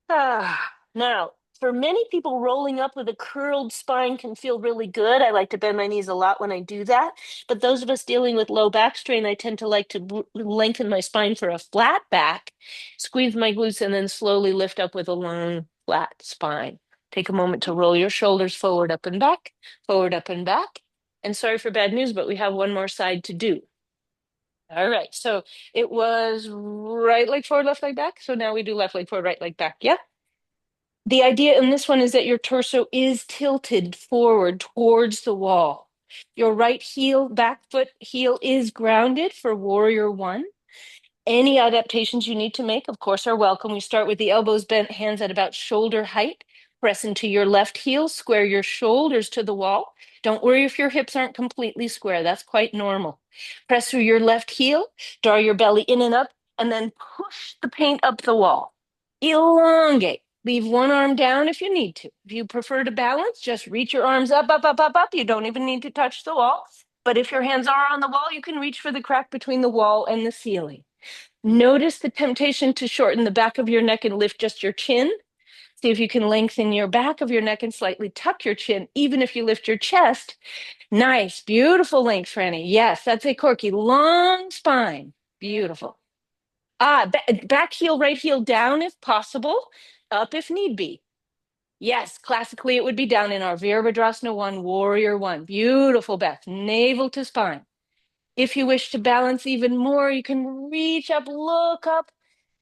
Now, for many people, rolling up with a curled spine can feel really good. I like to bend my knees a lot when I do that. But those of us dealing with low back strain, I tend to like to lengthen my spine for a flat back, squeeze my glutes, and then slowly lift up with a long, flat spine. Take a moment to roll your shoulders forward, up and back, forward, up and back. And sorry for bad news, but we have one more side to do. All right, so it was right leg forward, left leg back. So now we do left leg forward, right leg back. Yeah. The idea in this one is that your torso is tilted forward towards the wall. Your right heel, back foot heel is grounded for Warrior One. Any adaptations you need to make, of course, are welcome. We start with the elbows bent, hands at about shoulder height. Press into your left heel, square your shoulders to the wall. Don't worry if your hips aren't completely square. That's quite normal. Press through your left heel, draw your belly in and up, and then push the paint up the wall. Elongate. Leave one arm down if you need to. If you prefer to balance, just reach your arms up, up, up, up, up. You don't even need to touch the wall. But if your hands are on the wall, you can reach for the crack between the wall and the ceiling. Notice the temptation to shorten the back of your neck and lift just your chin. See if you can lengthen your back of your neck and slightly tuck your chin, even if you lift your chest. Nice, beautiful length, Franny. Yes, that's a Corky. Long spine. Beautiful. Back heel, right heel down if possible, up if need be. Yes, classically it would be down in our Virabhadrasana 1, Warrior 1. Beautiful, Beth. Navel to spine. If you wish to balance even more, you can reach up, look up,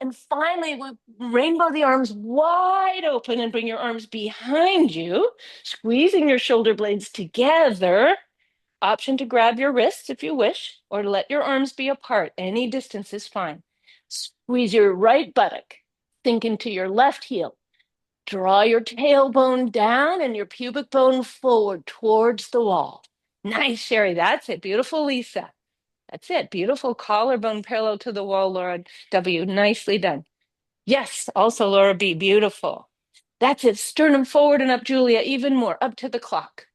and finally rainbow the arms wide open and bring your arms behind you, squeezing your shoulder blades together. Option to grab your wrists if you wish, or to let your arms be apart. Any distance is fine. Squeeze your right buttock, sink into your left heel. Draw your tailbone down and your pubic bone forward towards the wall. Nice, Sherry. That's it. Beautiful, Lisa. That's it. Beautiful collarbone parallel to the wall, Laura W. Nicely done. Yes, also Laura B. Beautiful. That's it. Sternum forward and up, Julia. Even more. Up to the clock.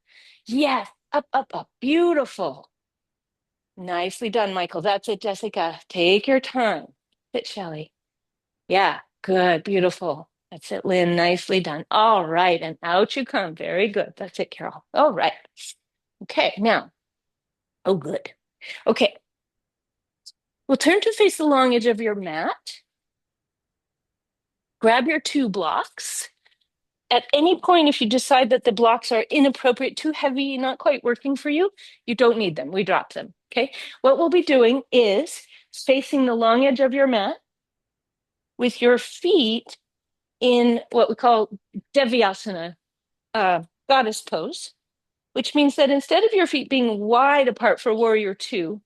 Yes. Up, up, up. Beautiful. Nicely done, Michael. That's it, Jessica. Take your time. Sit, Shelley. Yeah, good. Beautiful. That's it, Lynn. Nicely done. All right. And out you come. Very good. That's it, Carol. All right. Okay, now. Oh, good. Okay. We'll turn to face the long edge of your mat. Grab your two blocks. At any point, if you decide that the blocks are inappropriate, too heavy, not quite working for you, you don't need them. We drop them. Okay. What we'll be doing is facing the long edge of your mat with your feet in what we call Devyasana, goddess pose, which means that instead of your feet being wide apart for warrior two,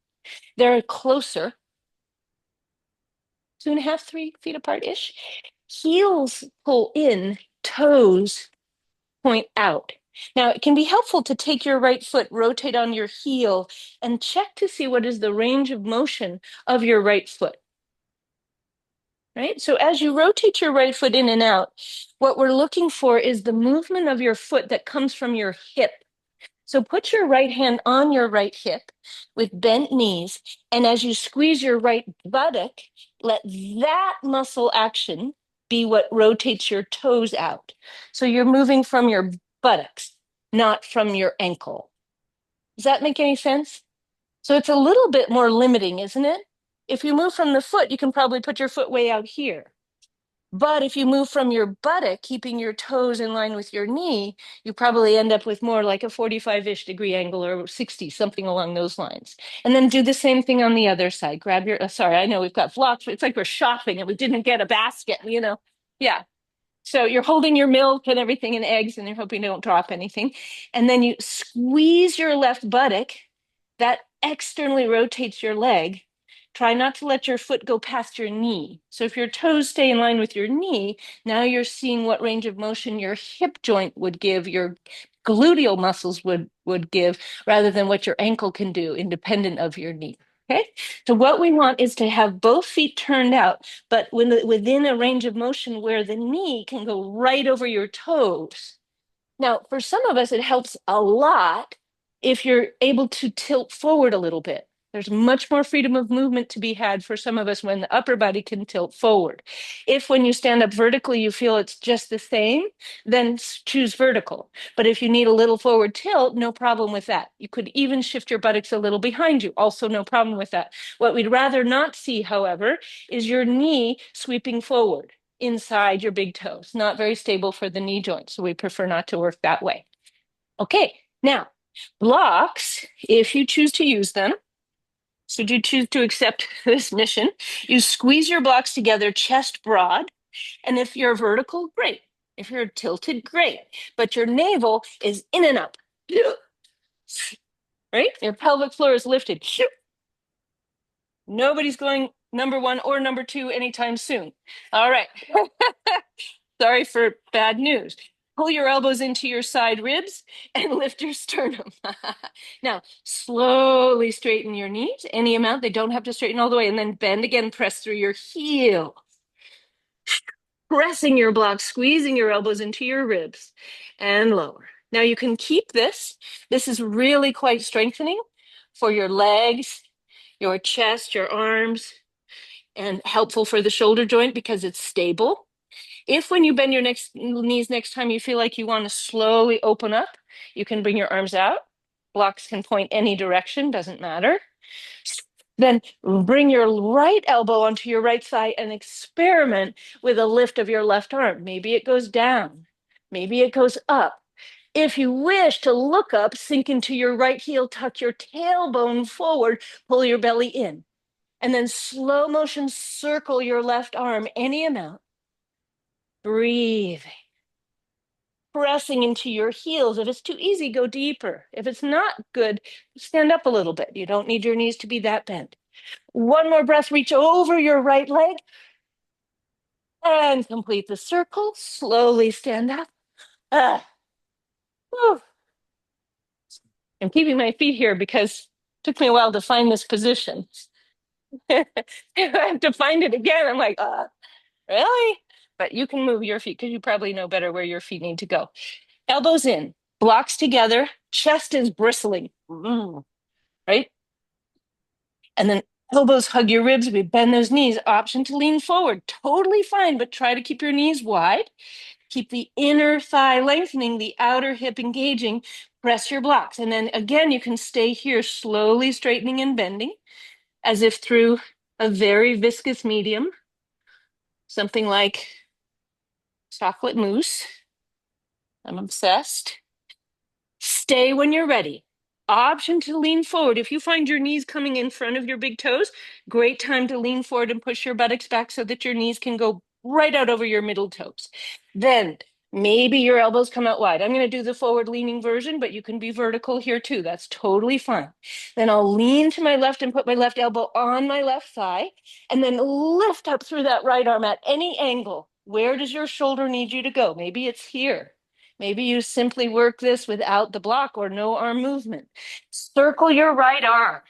they're closer, 2.5, 3 feet apart ish. Heels pull in, toes point out. Now, it can be helpful to take your right foot, rotate on your heel, and check to see what is the range of motion of your right foot. Right? So as you rotate your right foot in and out, what we're looking for is the movement of your foot that comes from your hip. So put your right hand on your right hip with bent knees, and as you squeeze your right buttock, let that muscle action be what rotates your toes out. So you're moving from your buttocks, not from your ankle. Does that make any sense? So it's a little bit more limiting, isn't it? If you move from the foot, you can probably put your foot way out here. But if you move from your buttock, keeping your toes in line with your knee, you probably end up with more like a 45-ish degree angle or 60, something along those lines. And then do the same thing on the other side. Grab your, sorry, I know we've got blocks, but it's like we're shopping and we didn't get a basket, you know? Yeah. So you're holding your milk and everything and eggs and you're hoping you don't drop anything. And then you squeeze your left buttock. That externally rotates your leg. Try not to let your foot go past your knee. So if your toes stay in line with your knee, now you're seeing what range of motion your hip joint would give, your gluteal muscles would give, rather than what your ankle can do independent of your knee. Okay, so what we want is to have both feet turned out, but within a range of motion where the knee can go right over your toes. Now, for some of us, it helps a lot if you're able to tilt forward a little bit. There's much more freedom of movement to be had for some of us when the upper body can tilt forward. If when you stand up vertically, you feel it's just the same, then choose vertical. But if you need a little forward tilt, no problem with that. You could even shift your buttocks a little behind you. Also, no problem with that. What we'd rather not see, however, is your knee sweeping forward inside your big toes. Not very stable for the knee joint, so we prefer not to work that way. Okay, now blocks, if you choose to use them, should you choose to accept this mission, you squeeze your blocks together chest broad, and if you're vertical, great. If you're tilted, great. But your navel is in and up. Right? Your pelvic floor is lifted. Nobody's going number one or number two anytime soon. All right. Sorry for bad news. Pull your elbows into your side ribs and lift your sternum. Now, slowly straighten your knees, any amount. They don't have to straighten all the way. And then bend again, press through your heel. Pressing your blocks, squeezing your elbows into your ribs and lower. Now you can keep this. This is really quite strengthening for your legs, your chest, your arms, and helpful for the shoulder joint because it's stable. If when you bend your knees next time you feel like you want to slowly open up, you can bring your arms out. Blocks can point any direction, doesn't matter. Then bring your right elbow onto your right thigh and experiment with a lift of your left arm. Maybe it goes down, maybe it goes up. If you wish to look up, sink into your right heel, tuck your tailbone forward, pull your belly in, and then slow motion circle your left arm any amount. Breathing, pressing into your heels. If it's too easy, go deeper. If it's not good, stand up a little bit. You don't need your knees to be that bent. One more breath, reach over your right leg and complete the circle. Slowly stand up. Ah, whew. I'm keeping my feet here because it took me a while to find this position. I have to find it again. I'm like, really? But you can move your feet because you probably know better where your feet need to go. Elbows in, blocks together, chest is bristling, right? And then elbows hug your ribs. We bend those knees. Option to lean forward. Totally fine, but try to keep your knees wide. Keep the inner thigh lengthening, the outer hip engaging. Press your blocks. And then again, you can stay here, slowly straightening and bending as if through a very viscous medium, something like chocolate mousse. I'm obsessed. Stay when you're ready. Option to lean forward. If you find your knees coming in front of your big toes, great time to lean forward and push your buttocks back so that your knees can go right out over your middle toes. Then maybe your elbows come out wide. I'm going to do the forward leaning version, but you can be vertical here too. That's totally fine. Then I'll lean to my left and put my left elbow on my left thigh, and then lift up through that right arm at any angle. Where does your shoulder need you to go? Maybe it's here. Maybe you simply work this without the block or no arm movement. Circle your right arm.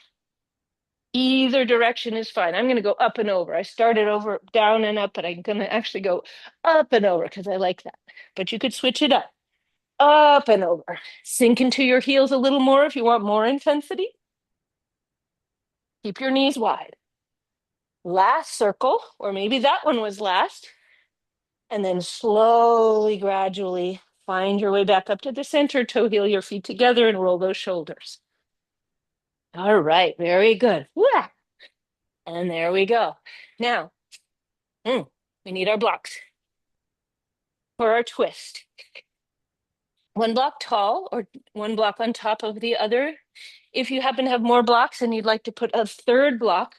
Either direction is fine. I'm going to go up and over. I started over, down and up, but I'm going to actually go up and over because I like that. But you could switch it up. Up and over. Sink into your heels a little more if you want more intensity. Keep your knees wide. Last circle, or maybe that one was last. And then slowly, gradually find your way back up to the center, toe heel your feet together and roll those shoulders. All right, very good. Wah! And there we go. Now, we need our blocks for our twist. One block tall or one block on top of the other. If you happen to have more blocks and you'd like to put a third block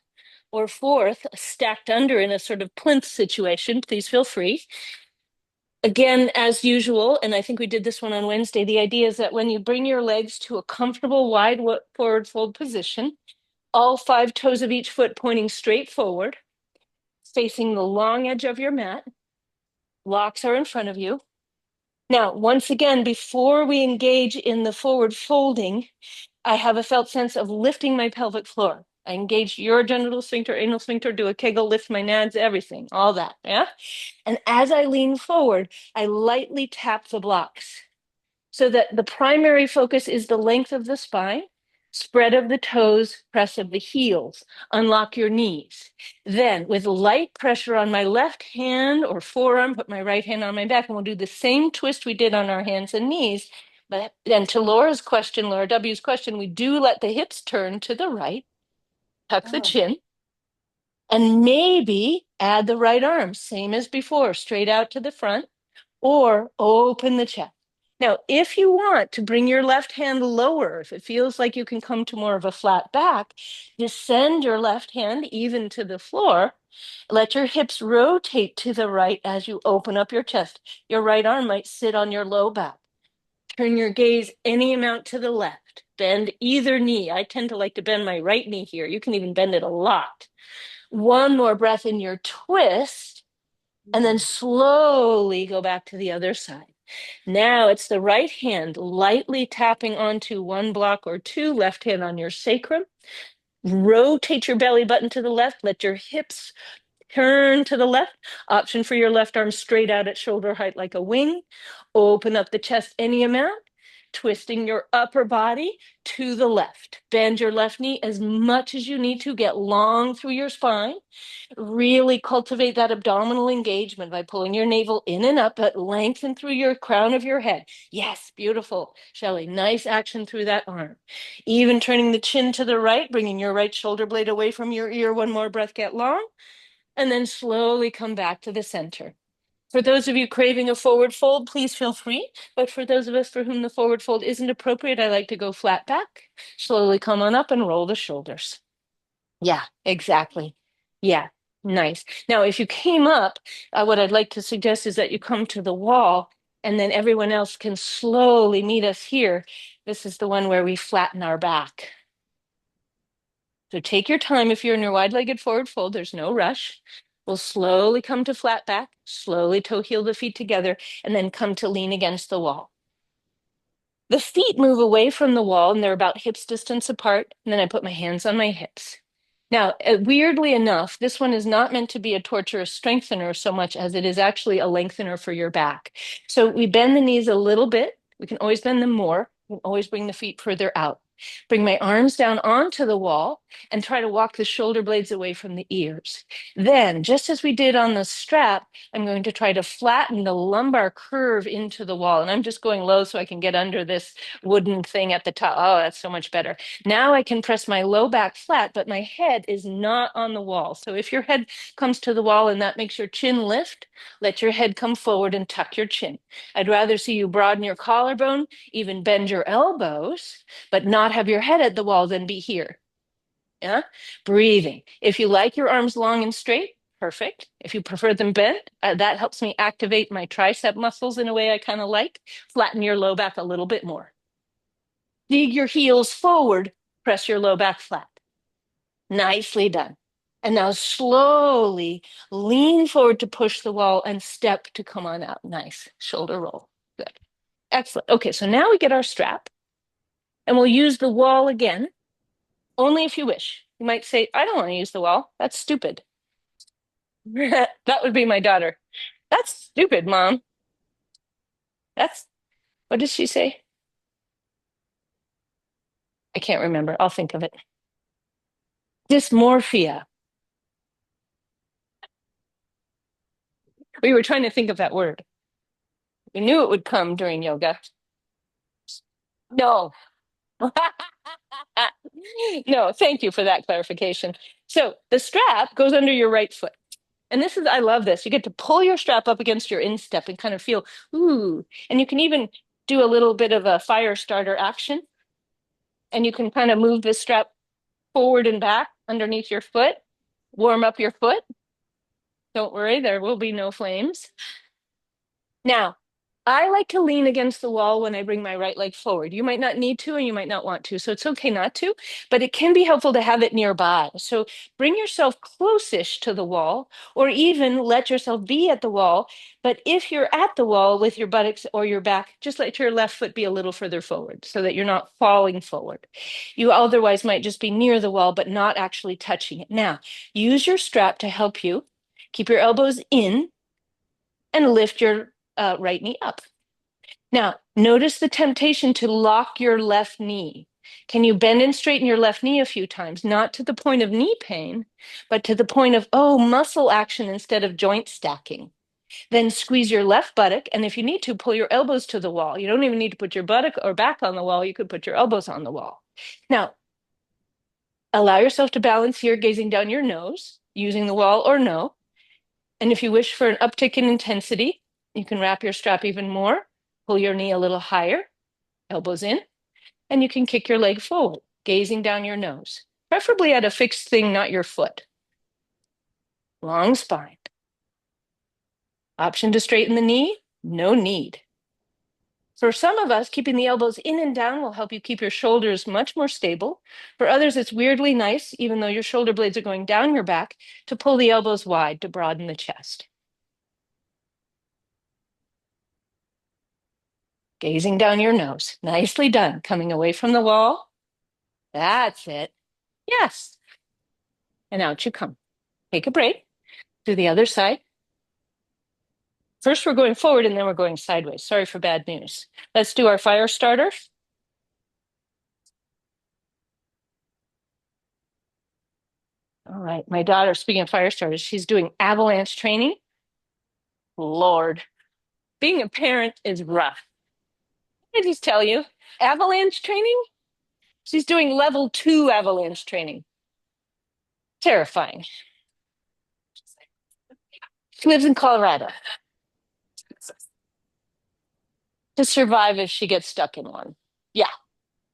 or fourth stacked under in a sort of plinth situation, please feel free. Again, as usual, and I think we did this one on Wednesday, the idea is that when you bring your legs to a comfortable wide forward fold position, all 5 toes of each foot pointing straight forward, facing the long edge of your mat, blocks are in front of you. Now, once again, before we engage in the forward folding, I have a felt sense of lifting my pelvic floor. I engage your genital sphincter, anal sphincter, do a Kegel, lift my nads, everything, all that, yeah? And as I lean forward, I lightly tap the blocks so that the primary focus is the length of the spine, spread of the toes, press of the heels, unlock your knees. Then with light pressure on my left hand or forearm, put my right hand on my back, and we'll do the same twist we did on our hands and knees. But then to Laura's question, Laura W's question, we do let the hips turn to the right, tuck the chin, and maybe add the right arm, same as before, straight out to the front, or open the chest. Now, if you want to bring your left hand lower, if it feels like you can come to more of a flat back, descend your left hand even to the floor. Let your hips rotate to the right as you open up your chest. Your right arm might sit on your low back. Turn your gaze any amount to the left. Bend either knee. I tend to like to bend my right knee here. You can even bend it a lot. One more breath in your twist, and then slowly go back to the other side. Now it's the right hand lightly tapping onto one block or two, left hand on your sacrum. Rotate your belly button to the left. Let your hips turn to the left. Option for your left arm straight out at shoulder height like a wing. Open up the chest any amount. twisting your upper body to the left. Bend your left knee as much as you need to, get long through your spine. Really cultivate that abdominal engagement by pulling your navel in and up, but lengthen through your crown of your head. Yes, beautiful, Shelley. Nice action through that arm. Even turning the chin to the right, bringing your right shoulder blade away from your ear. One more breath, get long, and then slowly come back to the center. For those of you craving a forward fold, please feel free. But for those of us for whom the forward fold isn't appropriate, I like to go flat back. Slowly come on up and roll the shoulders. Yeah, exactly. Yeah, nice. Now, if you came up, what I'd like to suggest is that you come to the wall and then everyone else can slowly meet us here. This is the one where we flatten our back. So take your time. If you're in your wide-legged forward fold, there's no rush. We'll slowly come to flat back, slowly toe heel the feet together, and then come to lean against the wall. The feet move away from the wall and they're about hips distance apart. And then I put my hands on my hips. Now, weirdly enough, this one is not meant to be a torturous strengthener so much as it is actually a lengthener for your back. So we bend the knees a little bit. We can always bend them more. We can always bring the feet further out. Bring my arms down onto the wall and try to walk the shoulder blades away from the ears. Then, just as we did on the strap, I'm going to try to flatten the lumbar curve into the wall. And I'm just going low so I can get under this wooden thing at the top. Oh, that's so much better. Now I can press my low back flat, but my head is not on the wall. So if your head comes to the wall and that makes your chin lift, let your head come forward and tuck your chin. I'd rather see you broaden your collarbone, even bend your elbows, but not have your head at the wall than be here. Yeah. Breathing. If you like your arms long and straight, perfect. If you prefer them bent, that helps me activate my tricep muscles in a way I kind of like. Flatten your low back a little bit more. Dig your heels forward, press your low back flat. Nicely done. And now slowly lean forward to push the wall and step to come on out. Nice. Shoulder roll. Good. Excellent. Okay, so now we get our strap and we'll use the wall again, only if you wish. You might say, I don't want to use the wall. That's stupid. That would be my daughter. That's stupid, Mom. That's, what does she say? I can't remember. I'll think of it. Dysmorphia. We were trying to think of that word. We knew it would come during yoga. No. No, thank you for that clarification. So the strap goes under your right foot. And this is, I love this. You get to pull your strap up against your instep and kind of feel, ooh. And you can even do a little bit of a fire starter action. And you can kind of move this strap forward and back underneath your foot, warm up your foot. Don't worry, there will be no flames. Now, I like to lean against the wall when I bring my right leg forward. You might not need to, and you might not want to. So it's okay not to, but it can be helpful to have it nearby. So bring yourself close-ish to the wall, or even let yourself be at the wall. But if you're at the wall with your buttocks or your back, just let your left foot be a little further forward so that you're not falling forward. You otherwise might just be near the wall, but not actually touching it. Now, use your strap to help you. Keep your elbows in and lift your right knee up. Now, notice the temptation to lock your left knee. Can you bend and straighten your left knee a few times? Not to the point of knee pain, but to the point of, oh, muscle action instead of joint stacking. Then squeeze your left buttock. And if you need to, pull your elbows to the wall. You don't even need to put your buttock or back on the wall. You could put your elbows on the wall. Now, allow yourself to balance here, gazing down your nose, using the wall or no. And if you wish for an uptick in intensity, you can wrap your strap even more, pull your knee a little higher, elbows in, and you can kick your leg forward, gazing down your nose, preferably at a fixed thing, not your foot. Long spine. Option to straighten the knee? No need. For some of us, keeping the elbows in and down will help you keep your shoulders much more stable. For others, it's weirdly nice, even though your shoulder blades are going down your back, to pull the elbows wide to broaden the chest. Gazing down your nose. Nicely done. Coming away from the wall. That's it. Yes. And out you come. Take a break. To the other side. First, we're going forward and then we're going sideways. Sorry for bad news. Let's do our fire starter. All right. My daughter, speaking of fire starters, she's doing avalanche training. Lord, being a parent is rough. I just tell you, avalanche training? She's doing level 2 avalanche training. Terrifying. She lives in Colorado to survive if she gets stuck in one. Yeah,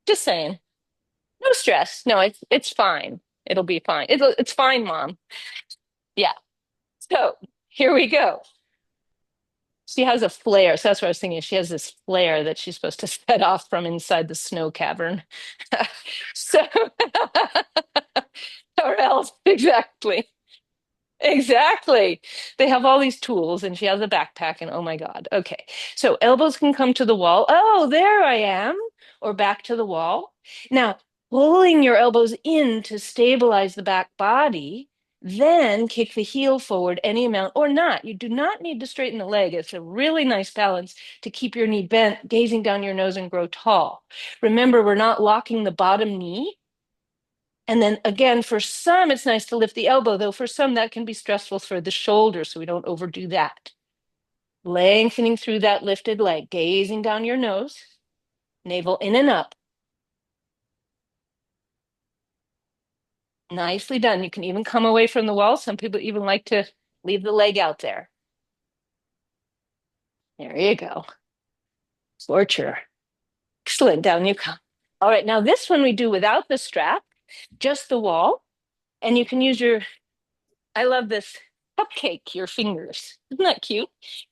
just saying. No stress. No, it's fine. It'll be fine. It's fine, Mom. Yeah. So here we go. She has a flare. So that's what I was thinking. She has this flare that she's supposed to set off from inside the snow cavern. So, or else, exactly. Exactly. They have all these tools, and she has a backpack, and oh my God. Okay. So elbows can come to the wall. Oh, there I am. Or back to the wall. Now, pulling your elbows in to stabilize the back body, then kick the heel forward any amount or not. You do not need to straighten the leg. It's a really nice balance to keep your knee bent, gazing down your nose, and grow tall. Remember, we're not locking the bottom knee. And then again, for some, it's nice to lift the elbow, though for some, that can be stressful for the shoulder, so we don't overdo that. Lengthening through that lifted leg, gazing down your nose, navel in and up. Nicely done. You can even come away from the wall. Some people even like to leave the leg out there. There you go. Torture. Excellent. Down you come. All right. Now, this one we do without the strap, just the wall. And you can use your, I love this, cupcake your fingers. Isn't that cute?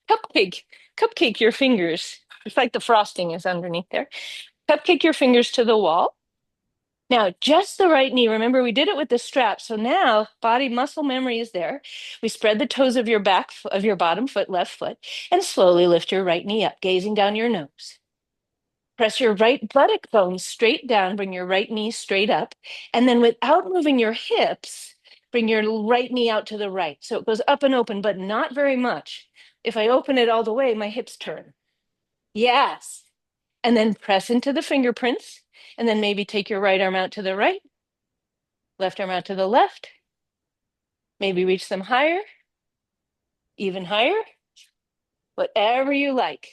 Cupcake, cupcake your fingers. It's like the frosting is underneath there. Cupcake your fingers to the wall. Now, just the right knee. Remember, we did it with the strap. So now body muscle memory is there. We spread the toes of your of your bottom foot, left foot, and slowly lift your right knee up, gazing down your nose. Press your right buttock bone straight down, bring your right knee straight up. And then without moving your hips, bring your right knee out to the right. So it goes up and open, but not very much. If I open it all the way, my hips turn. Yes. And then press into the fingerprints. And then maybe take your right arm out to the right, left arm out to the left. Maybe reach them higher, even higher, whatever you like.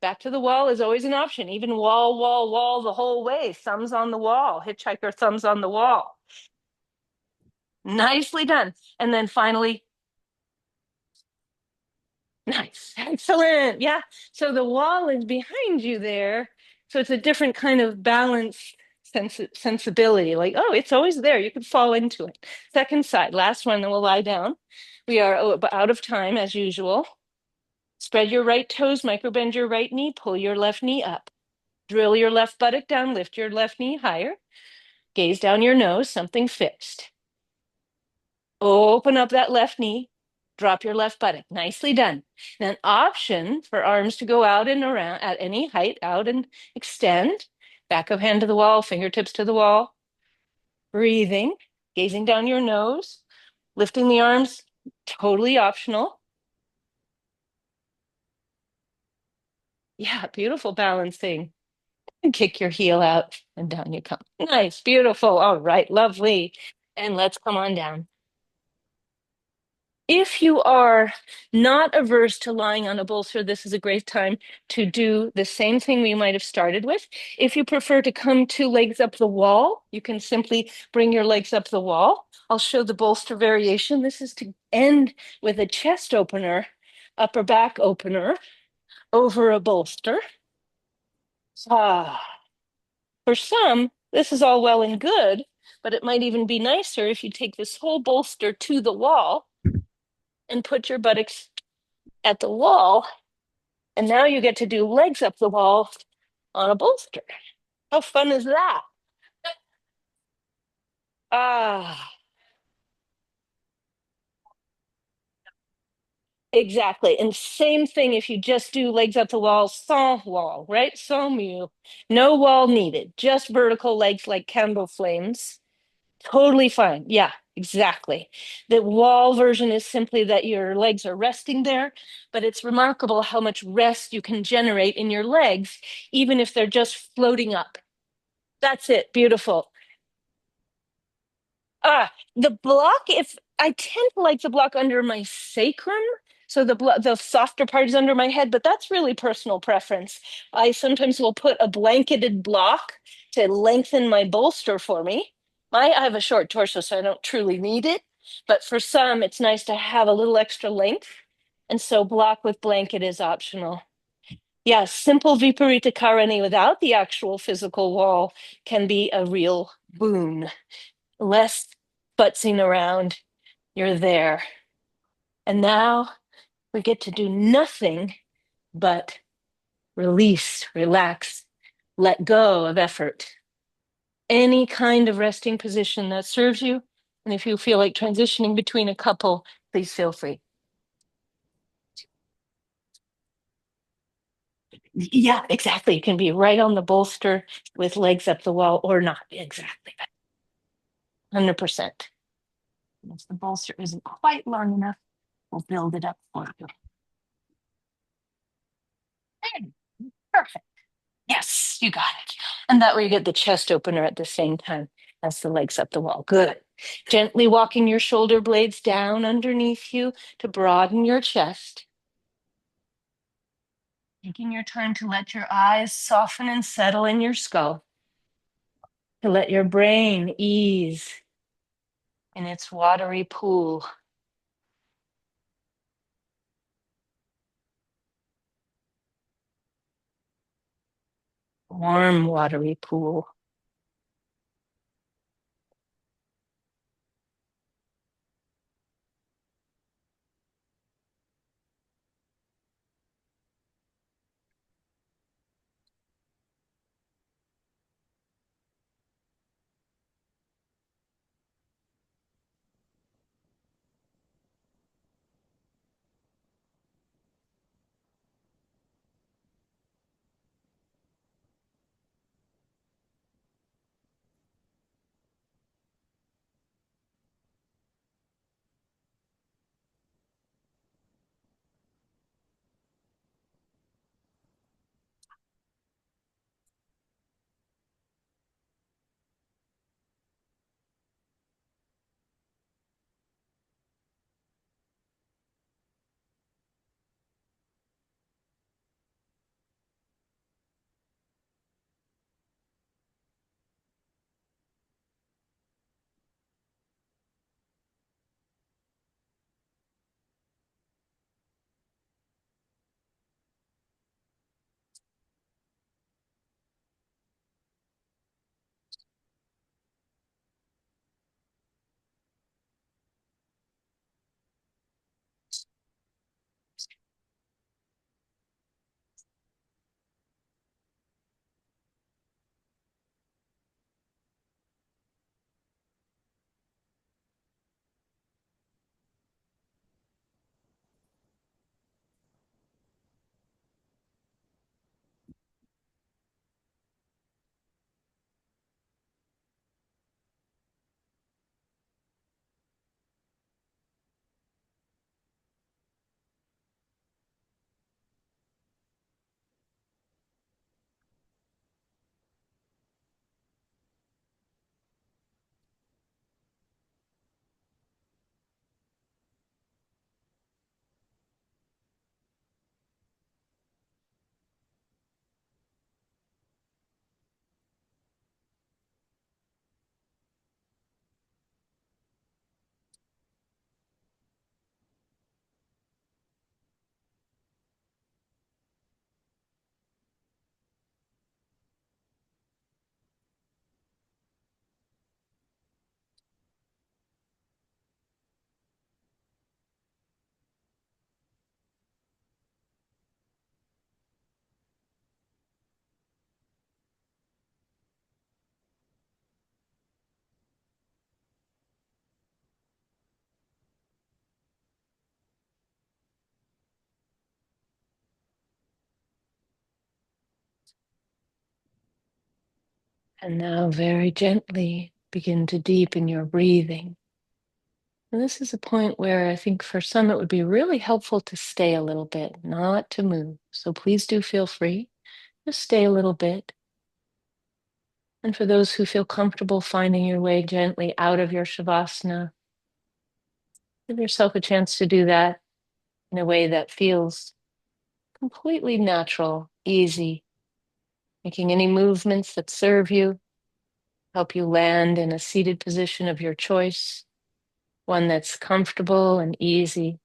Back to the wall is always an option. Even wall, wall, wall the whole way. Thumbs on the wall. Hitchhiker thumbs on the wall. Nicely done. And then finally, nice. Excellent. Yeah. So the wall is behind you there. So it's a different kind of balance sensibility. Like, oh, it's always there. You could fall into it. Second side. Last one, then we'll lie down. We are out of time as usual. Spread your right toes, microbend your right knee, pull your left knee up. Drill your left buttock down, lift your left knee higher. Gaze down your nose, something fixed. Open up that left knee, drop your left buttock. Nicely done. Then option for arms to go out and around at any height, out and extend. Back of hand to the wall, fingertips to the wall. Breathing, gazing down your nose, lifting the arms, totally optional. Yeah, beautiful balancing. And kick your heel out and down you come. Nice, beautiful. All right, lovely. And let's come on down. If you are not averse to lying on a bolster, this is a great time to do the same thing we might have started with. If you prefer to come 2 legs up the wall, you can simply bring your legs up the wall. I'll show the bolster variation. This is to end with a chest opener, upper back opener over a bolster. Ah. For some, this is all well and good, but it might even be nicer if you take this whole bolster to the wall and put your buttocks at the wall. And now you get to do legs up the wall on a bolster. How fun is that? Ah, exactly. And same thing if you just do legs up the wall, sans wall, right? Sans mu. No wall needed, just vertical legs like candle flames. Totally fine. Yeah, exactly. The wall version is simply that your legs are resting there, but it's remarkable how much rest you can generate in your legs, even if they're just floating up. That's it. Beautiful. The block, if I tend to like the block under my sacrum, so the softer part is under my head, but that's really personal preference. I sometimes will put a blanketed block to lengthen my bolster for me. I have a short torso, so I don't truly need it, but for some, it's nice to have a little extra length, and so block with blanket is optional. Yeah, simple Viparita Karani without the actual physical wall can be a real boon. Less futzing around, you're there. And now we get to do nothing but release, relax, let go of effort. Any kind of resting position that serves you. And if you feel like transitioning between a couple, please feel free. Yeah, exactly. You can be right on the bolster with legs up the wall or not. Exactly. 100%. If the bolster isn't quite long enough, we'll build it up for you. Okay, perfect. Yes, you got it. And that way you get the chest opener at the same time as the legs up the wall. Good. Gently walking your shoulder blades down underneath you to broaden your chest. Taking your time to let your eyes soften and settle in your skull. To let your brain ease in its watery pool. Warm, watery pool. And now, very gently, begin to deepen your breathing. And this is a point where I think for some it would be really helpful to stay a little bit, not to move. So please do feel free. Just stay a little bit. And for those who feel comfortable finding your way gently out of your Shavasana, give yourself a chance to do that in a way that feels completely natural, easy, making any movements that serve you, help you land in a seated position of your choice, one that's comfortable and easy.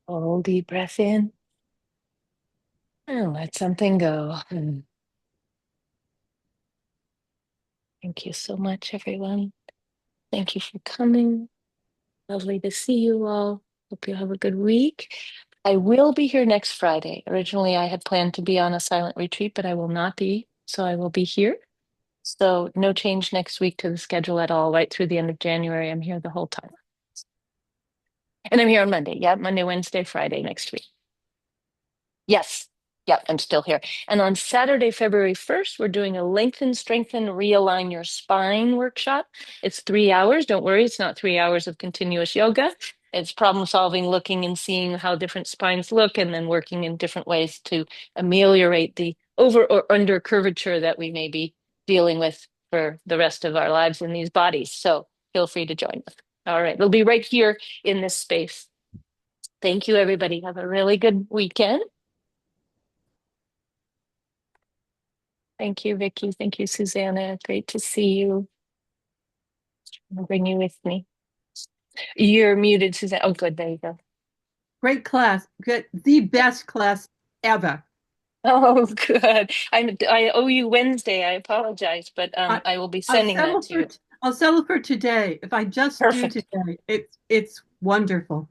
Hold deep breath in and let something go. Thank you so much, everyone. Thank you for coming. Lovely to see you all. Hope you have a good week. I will be here next Friday. Originally, I had planned to be on a silent retreat, but I will not be. So I will be here. So no change next week to the schedule at all. Right through the end of January, I'm here the whole time. And I'm here on Monday. Yeah, Monday, Wednesday, Friday next week. Yes. Yep, I'm still here. And on Saturday, February 1st, we're doing a lengthen, strengthen, realign your spine workshop. It's 3 hours. Don't worry, it's not 3 hours of continuous yoga. It's problem solving, looking and seeing how different spines look, and then working in different ways to ameliorate the over or under curvature that we may be dealing with for the rest of our lives in these bodies. So feel free to join us. All right, it'll be right here in this space. Thank you, everybody. Have a really good weekend. Thank you, Vicky. Thank you, Susanna. Great to see you. I'll bring you with me. You're muted, Susanna. Oh, good. There you go. Great class. Good. The best class ever. Oh, good. I owe you Wednesday. I apologize, but I, I will be I'll sending that settle to for you. I'll settle for today. If I just do Perfect. today, it's wonderful.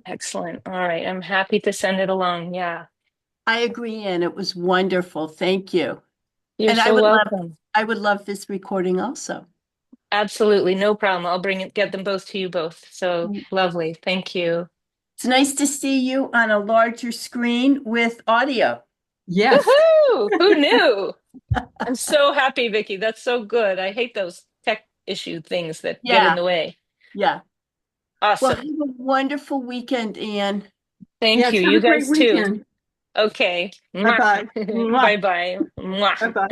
Excellent. All right. I'm happy to send it along. Yeah. I agree, Ann. It was wonderful. Thank you. You're And so welcome. I would love this recording also. Absolutely. No problem. I'll get them both to you both. So lovely. Thank you. It's nice to see you on a larger screen with audio. Yes. Woohoo! Who knew? I'm so happy, Vicky. That's so good. I hate those tech issue things that get in Yeah, the way. yeah. Well, have Awesome. a wonderful weekend, Ann. Thank Yes. you. Have You a great guys too. weekend. Okay. Bye Mwah. bye. Bye bye. Mwah. Bye bye.